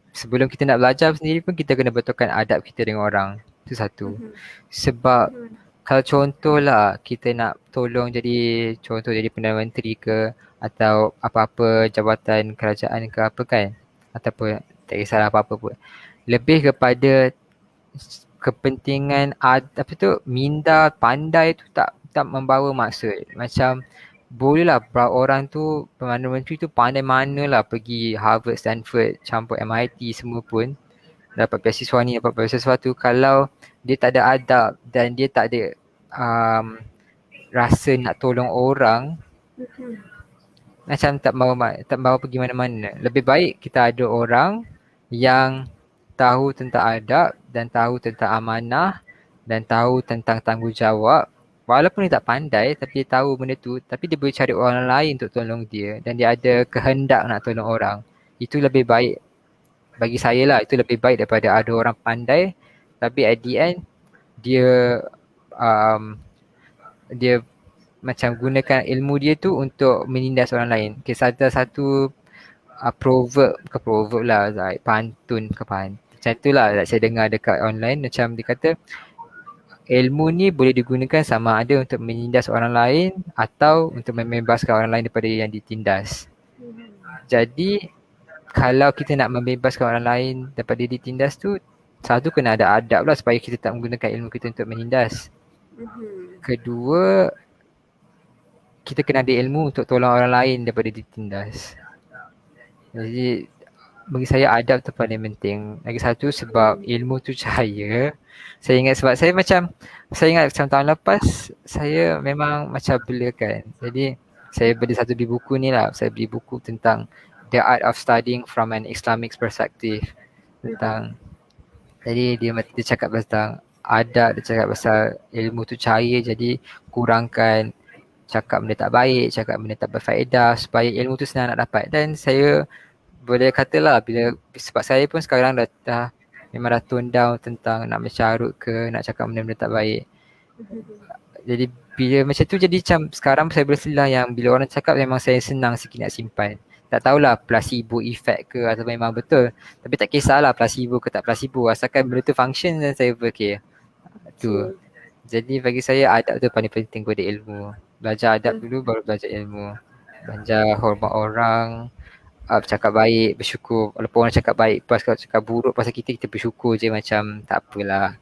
sebelum kita nak belajar sendiri pun kita kena betulkan adab kita dengan orang. Itu satu. Sebab kalau contohlah kita nak tolong jadi Perdana Menteri ke atau apa-apa jabatan kerajaan ke apa kan, ataupun tak kisahlah apa-apa pun. Lebih kepada kepentingan minda pandai tu tak membawa maksud. Macam bolehlah orang tu Perdana Menteri tu pandai mana lah pergi Harvard, Stanford, campur MIT semua pun dapat beasiswa ni, dapat beasiswa tu, kalau dia tak ada adab dan dia tak ada rasa nak tolong orang, macam tak bawa pergi mana-mana. Lebih baik kita ada orang yang tahu tentang adab dan tahu tentang amanah dan tahu tentang tanggungjawab. Walaupun dia tak pandai tapi dia tahu benda tu, tapi dia boleh cari orang lain untuk tolong dia dan dia ada kehendak nak tolong orang. Itu lebih baik bagi saya lah, itu lebih baik daripada ada orang pandai tapi at the end dia dia macam gunakan ilmu dia tu untuk menindas orang lain. Okay, satu proverb lah, like pantun macam tu lah saya dengar dekat online, macam dia kata ilmu ni boleh digunakan sama ada untuk menindas orang lain atau untuk membebaskan orang lain daripada yang ditindas. Jadi kalau kita nak membebaskan orang lain daripada ditindas tu, satu kena ada adab lah supaya kita tak menggunakan ilmu kita untuk menindas. Kedua, kita kena ada ilmu untuk tolong orang lain daripada ditindas. Jadi bagi saya adab tu paling penting. Lagi satu sebab ilmu tu cahaya. Saya ingat macam tahun lepas saya memang macam bela kan. Jadi saya beli buku ni lah. Saya beli buku tentang The Art of Studying from an Islamic Perspective. Jadi dia cakap tentang adab, dia cakap pasal ilmu tu cahaya, jadi kurangkan cakap benda tak baik, cakap benda tak berfaedah supaya ilmu tu senang nak dapat. Dan saya boleh katalah sebab saya pun sekarang dah memang dah tone down tentang nak mencarut ke, nak cakap benda-benda tak baik. Jadi bila macam tu, jadi macam sekarang saya berselah yang bila orang cakap memang saya senang sikit nak simpan. Tak tahulah placebo effect ke atau memang betul. Tapi tak kisahlah placebo ke tak placebo, asalkan benda tu function dan saya okay. Tu. Jadi bagi saya adab tu paling penting pada ilmu. Belajar adab dulu baru belajar ilmu. Belajar hormat orang, bercakap baik, bersyukur. Walaupun orang cakap baik, pas kalau cakap buruk pasal kita bersyukur je, macam tak apalah.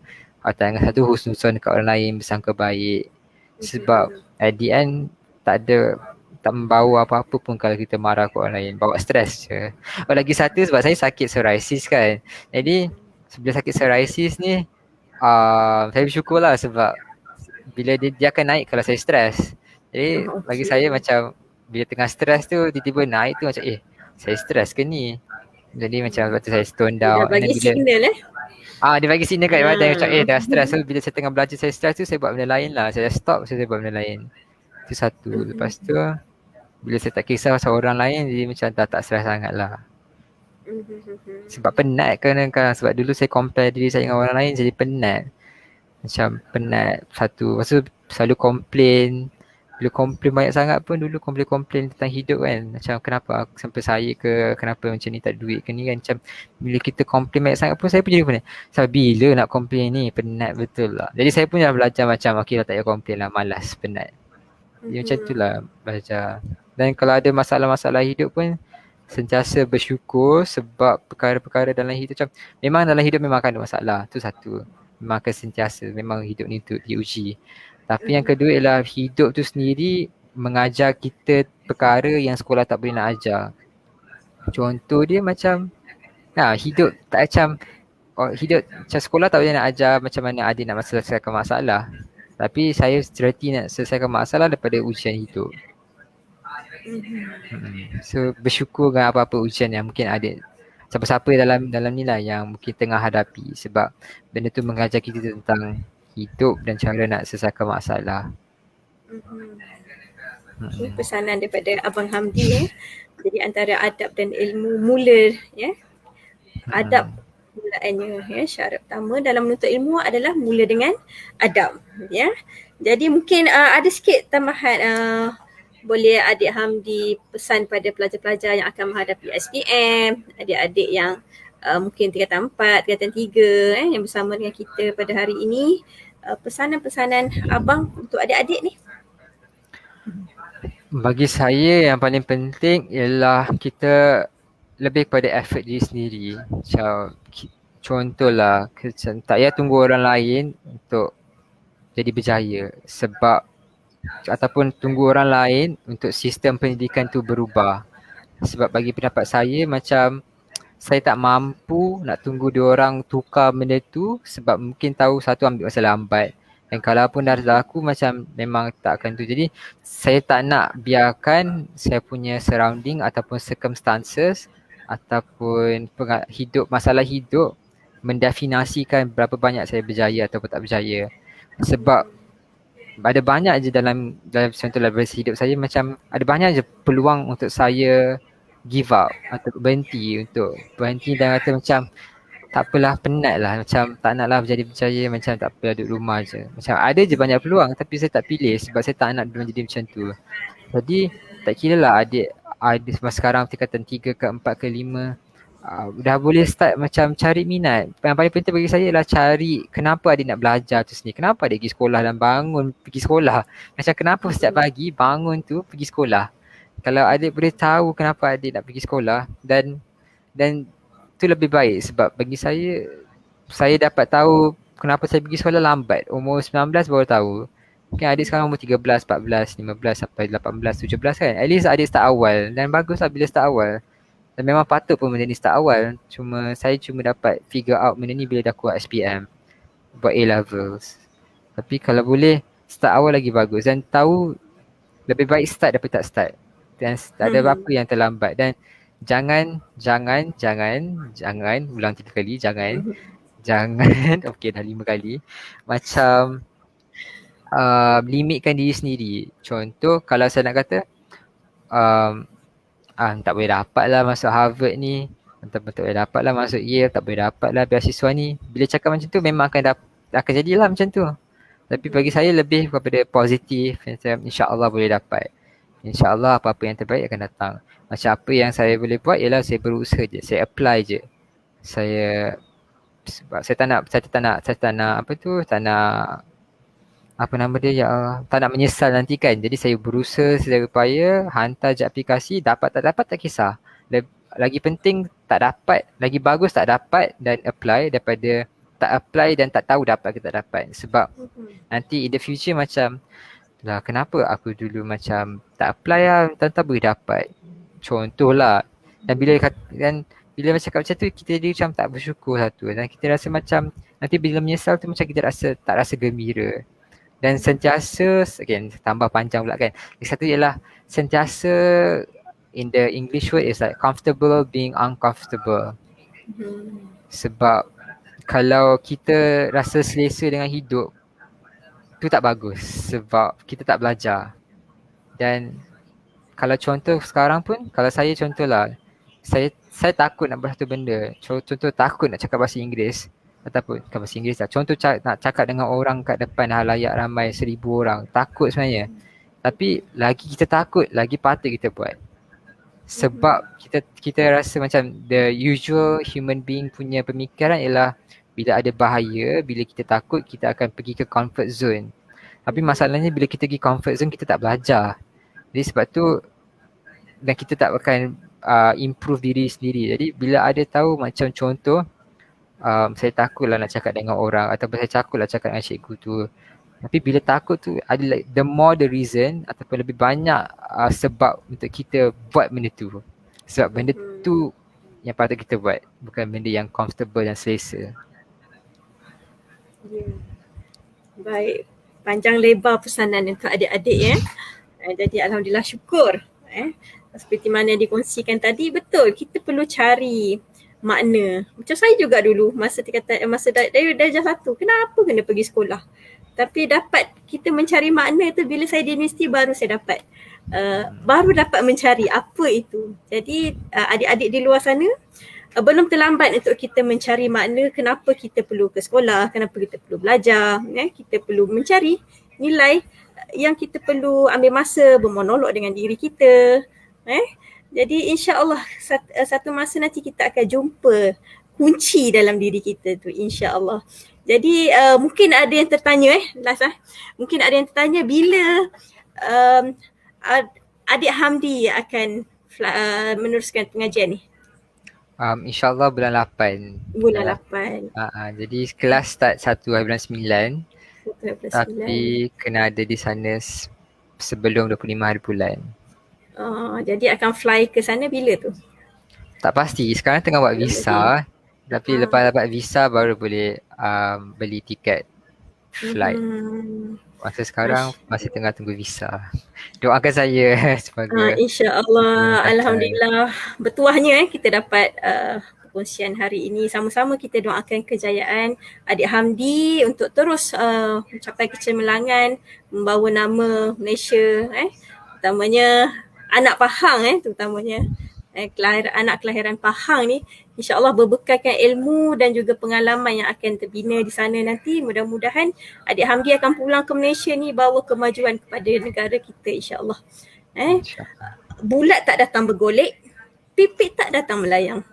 atau yang satu husnuzon dekat orang lain, bersangka baik. Sebab at the end tak membawa apa-apa pun kalau kita marah ke orang lain, bawa stres je. Lagi satu sebab saya sakit psoriasis kan. Jadi bila sakit psoriasis ni saya bersyukur lah sebab bila dia akan naik kalau saya stres. Jadi bagi saya macam bila tengah stres tu tiba-tiba naik tu macam saya stres ke ni. Jadi macam waktu saya stone Dia down. bagi signal Dia bagi signal kat badan macam dah stres. So bila saya tengah belajar saya stres tu saya buat benda lain lah. Saya stop, saya buat benda lain. Itu satu. Lepas tu bila saya tak kisah pasal orang lain jadi macam dah tak stres sangat lah. Sebab penat kadang-kadang. Sebab dulu saya compare diri saya dengan orang lain jadi penat. Macam penat satu. Lepas tu selalu complain. Bila complain banyak sangat pun dulu complain tentang hidup kan. Macam kenapa aku sampai saya ke, kenapa macam ni tak ada duit ke ni kan. Macam bila kita complain banyak sangat pun saya pun jadi penat. Sebab bila nak complain ni, penat betul lah. Jadi saya pun dah belajar macam okay lah tak payah complain lah, malas, penat. Jadi macam tu lah belajar. Dan kalau ada masalah-masalah hidup pun sentiasa bersyukur sebab perkara-perkara dalam hidup macam memang dalam hidup memang akan ada masalah. Tu satu. Memang akan sentiasa, memang hidup ni untuk diuji. Tapi yang kedua ialah hidup tu sendiri mengajar kita perkara yang sekolah tak boleh nak ajar. Contoh dia macam hidup tak macam hidup macam sekolah tak boleh nak ajar macam mana adik nak selesaikan masalah. Tapi saya cerita nak selesaikan masalah daripada ujian hidup. So bersyukur dengan apa-apa ujian yang mungkin adik siapa-siapa dalam ni lah yang mungkin tengah hadapi sebab benda tu mengajar kita tentang hidup dan cara nak selesaikan masalah. Ini pesanan daripada Abang Hamdi Jadi antara adab dan ilmu mula adab mulaannya syarat pertama dalam menuntut ilmu adalah mula dengan adab Jadi mungkin ada sikit tambahan boleh adik Hamdi pesan pada pelajar-pelajar yang akan menghadapi SPM, adik-adik yang mungkin tingkatan 4, tingkatan 3 yang bersama dengan kita pada hari ini. Pesanan-pesanan abang untuk adik-adik ni? Bagi saya yang paling penting ialah kita lebih kepada effort diri sendiri. Macam contohlah, tak payah tunggu orang lain untuk jadi berjaya sebab ataupun tunggu orang lain untuk sistem pendidikan tu berubah. Sebab bagi pendapat saya macam saya tak mampu nak tunggu dia orang tukar benda tu sebab mungkin tahu satu ambil masa lambat. Dan kalau pun dah berlaku macam memang tak akan tu. Jadi saya tak nak biarkan saya punya surrounding ataupun circumstances ataupun masalah hidup mendefinisikan berapa banyak saya berjaya ataupun tak berjaya. Sebab ada banyak je dalam contohlah hidup saya macam ada banyak je peluang untuk saya give up atau berhenti dan kata macam tak apalah, penat lah, macam tak nak lah berjaya macam tak apalah duduk rumah je. Macam ada je banyak peluang tapi saya tak pilih sebab saya tak nak jadi macam tu. Jadi tak kira lah adik sekarang tingkatan 3 ke 4 ke 5 dah boleh start macam cari minat. Yang paling penting bagi saya ialah cari kenapa adik nak belajar tu sendiri. Kenapa adik pergi sekolah dan bangun pergi sekolah. Macam kenapa setiap pagi bangun tu pergi sekolah. Kalau adik boleh tahu kenapa adik nak pergi sekolah dan tu lebih baik sebab bagi saya dapat tahu kenapa saya pergi sekolah lambat. Umur 19 baru tahu. Mungkin adik sekarang umur 13, 14, 15 sampai 18, 17 kan. At least adik start awal dan baguslah bila start awal. Dan memang patut pun benda ni start awal. Saya cuma dapat figure out benda ni bila dah kuat SPM. Buat A-levels. Tapi kalau boleh start awal lagi bagus. Dan tahu lebih baik start daripada tak start. Dan tak ada apa-apa yang terlambat. Dan jangan ulang 3 kali. Jangan okey dah 5 kali. Macam limitkan diri sendiri. Contoh kalau saya nak kata tak boleh dapat lah masuk Harvard ni, tak boleh dapat lah masuk Yale, tak boleh dapat lah beasiswa ni. Bila cakap macam tu memang akan jadilah macam tu. Tapi bagi saya lebih kepada positif, macam insya-Allah boleh dapat. InsyaAllah apa-apa yang terbaik akan datang. Macam apa yang saya boleh buat ialah saya berusaha je, saya apply je. Sebab saya tak nak tak nak menyesal nanti kan. Jadi saya berusaha sedaya upaya, hantar je aplikasi, dapat tak dapat tak kisah. Lagi penting tak dapat, lagi bagus tak dapat dan apply daripada tak apply dan tak tahu dapat ke tak dapat. Sebab Mhm. nanti in the future macam, lah kenapa aku dulu macam tak apply lah, tak boleh dapat. Contohlah. Dan bila macam cakap macam tu, kita jadi macam tak bersyukur satu. Dan kita rasa macam, nanti bila menyesal tu macam kita tak rasa gembira. Dan sentiasa, again tambah panjang pula kan. Lagi satu ialah sentiasa, in the English word is like comfortable being uncomfortable. Mhm. Sebab kalau kita rasa selesa dengan hidup, tu tak bagus sebab kita tak belajar. Dan kalau contoh sekarang pun, kalau saya contohlah, saya takut nak buat satu benda. Contoh takut nak cakap bahasa Inggeris, ataupun bukan bahasa Inggeris lah. Contoh nak cakap dengan orang kat depan halayak ramai 1,000 orang. Takut sebenarnya. Tapi lagi kita takut, lagi patut kita buat. Sebab kita rasa macam the usual human being punya pemikiran ialah bila ada bahaya, bila kita takut, kita akan pergi ke comfort zone. Tapi masalahnya bila kita pergi comfort zone, kita tak belajar. Jadi sebab tu, dan kita tak akan improve diri sendiri. Jadi bila ada tahu macam contoh, saya takutlah nak cakap dengan orang ataupun saya takutlah cakap dengan cikgu tu. Tapi bila takut tu ada like the more the reason ataupun lebih banyak sebab untuk kita buat benda tu. Sebab benda tu yang patut kita buat, bukan benda yang comfortable dan selesa. Ya. Baik, panjang lebar pesanan untuk adik-adik ya. Jadi alhamdulillah syukur. Seperti mana yang dikongsikan tadi, betul kita perlu cari makna. Macam saya juga dulu masa dari darjah 1, kenapa kena pergi sekolah? Tapi dapat kita mencari makna tu bila saya di universiti, baru saya dapat baru dapat mencari apa itu. Jadi adik-adik di luar sana, belum terlambat untuk kita mencari makna kenapa kita perlu ke sekolah, kenapa kita perlu belajar, kita perlu mencari nilai yang kita perlu ambil masa bermonolog dengan diri kita. Jadi insya-Allah satu masa nanti kita akan jumpa kunci dalam diri kita tu, insya-Allah. Jadi mungkin ada yang tertanya mungkin ada yang tertanya bila adik Hamdi akan meneruskan pengajian ni. InsyaAllah bulan 8. Bulan 8. Jadi kelas start 1 hari bulan 9. 1 Tapi kena ada di sana sebelum 25 hari bulan. Jadi akan fly ke sana bila tu? Tak pasti, sekarang tengah buat visa. Tapi lepas dapat visa baru boleh beli tiket flight. Masa sekarang masih tengah tunggu visa. Doakan saya sebagai insya-Allah. Alhamdulillah bertuahnya kita dapat perkongsian hari ini. Sama-sama kita doakan kejayaan adik Hamdi untuk terus mencapai kecemerlangan, membawa nama Malaysia, terutamanya anak Pahang, terutamanya anak kelahiran Pahang ni, insya-Allah berbekalkan ilmu dan juga pengalaman yang akan terbina di sana nanti. Mudah-mudahan adik Hamdi akan pulang ke Malaysia ni bawa kemajuan kepada negara kita, insya-Allah. Bulat tak datang bergolek, pipit tak datang melayang.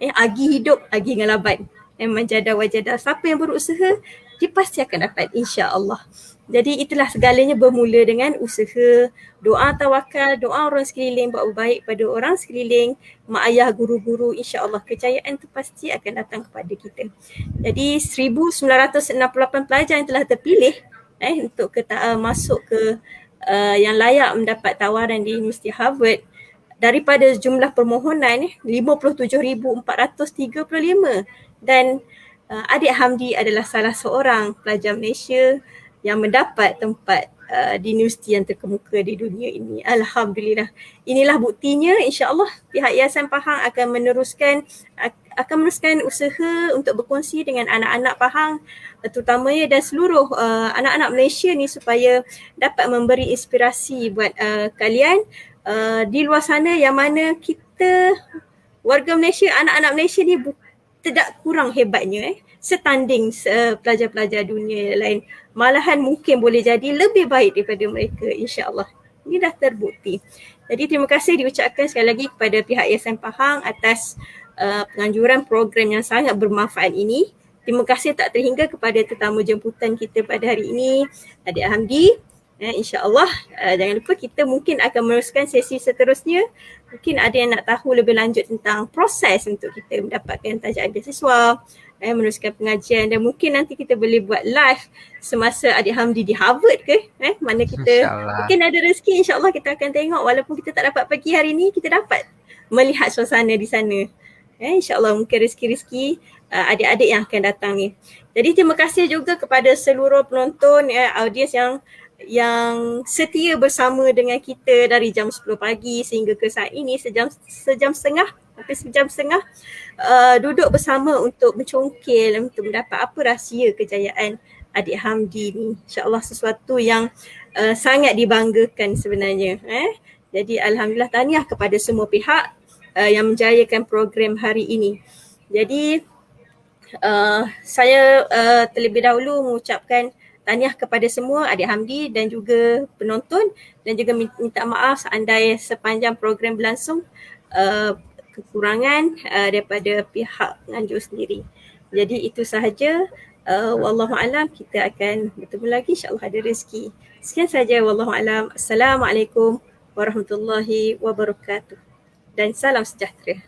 Agi hidup, agi ngalaban. Manjadah wajadah. Siapa yang berusaha, dia pasti akan dapat, insya-Allah. Jadi itulah segalanya bermula dengan usaha, doa tawakal, doa orang sekeliling, buat baik pada orang sekeliling, mak ayah, guru-guru, insya-Allah kejayaan tu pasti akan datang kepada kita. Jadi 1968 pelajar yang telah terpilih untuk masuk ke yang layak mendapat tawaran di Universiti Harvard, daripada jumlah permohonan 57,435, dan adik Hamdi adalah salah seorang pelajar Malaysia yang mendapat tempat di universiti yang terkemuka di dunia ini. Alhamdulillah. Inilah buktinya, insya-Allah pihak Yayasan Pahang akan meneruskan usaha untuk berkongsi dengan anak-anak Pahang terutamanya dan seluruh anak-anak Malaysia ni supaya dapat memberi inspirasi buat kalian di luar sana, yang mana kita warga Malaysia, anak-anak Malaysia ni tidak kurang hebatnya setanding pelajar-pelajar dunia lain. Malahan mungkin boleh jadi lebih baik daripada mereka, insya-Allah. Ini dah terbukti. Jadi terima kasih diucapkan sekali lagi kepada pihak Yayasan Pahang atas penganjuran program yang sangat bermanfaat ini. Terima kasih tak terhingga kepada tetamu jemputan kita pada hari ini, adik Hamdi. InsyaAllah jangan lupa kita mungkin akan meneruskan sesi seterusnya. Mungkin ada yang nak tahu lebih lanjut tentang proses untuk kita mendapatkan tajaan beasiswa meneruskan pengajian, dan mungkin nanti kita boleh buat live semasa adik Hamdi di Harvard ke, mana kita InsyaAllah. mungkin ada rezeki, insyaAllah kita akan tengok, walaupun kita tak dapat pergi hari ni, kita dapat melihat suasana di sana. InsyaAllah mungkin rezeki-rezeki adik-adik yang akan datang ni. Jadi terima kasih juga kepada seluruh penonton, audiens yang setia bersama dengan kita dari jam 10 pagi sehingga ke saat ini, sejam setengah, hampir sejam setengah duduk bersama untuk mencongkil, untuk mendapat apa rahsia kejayaan adik Hamdi ni. InsyaAllah sesuatu yang sangat dibanggakan sebenarnya. Jadi alhamdulillah, tahniah kepada semua pihak yang menjayakan program hari ini. Jadi saya terlebih dahulu mengucapkan tahniah kepada semua adik Hamdi dan juga penonton, dan juga minta maaf seandainya sepanjang program berlangsung kekurangan daripada pihak Nganjur sendiri. Jadi itu sahaja. Wallahualam, kita akan bertemu lagi insyaAllah ada rezeki. Sekian sahaja, wallahualam. Assalamualaikum warahmatullahi wabarakatuh dan salam sejahtera.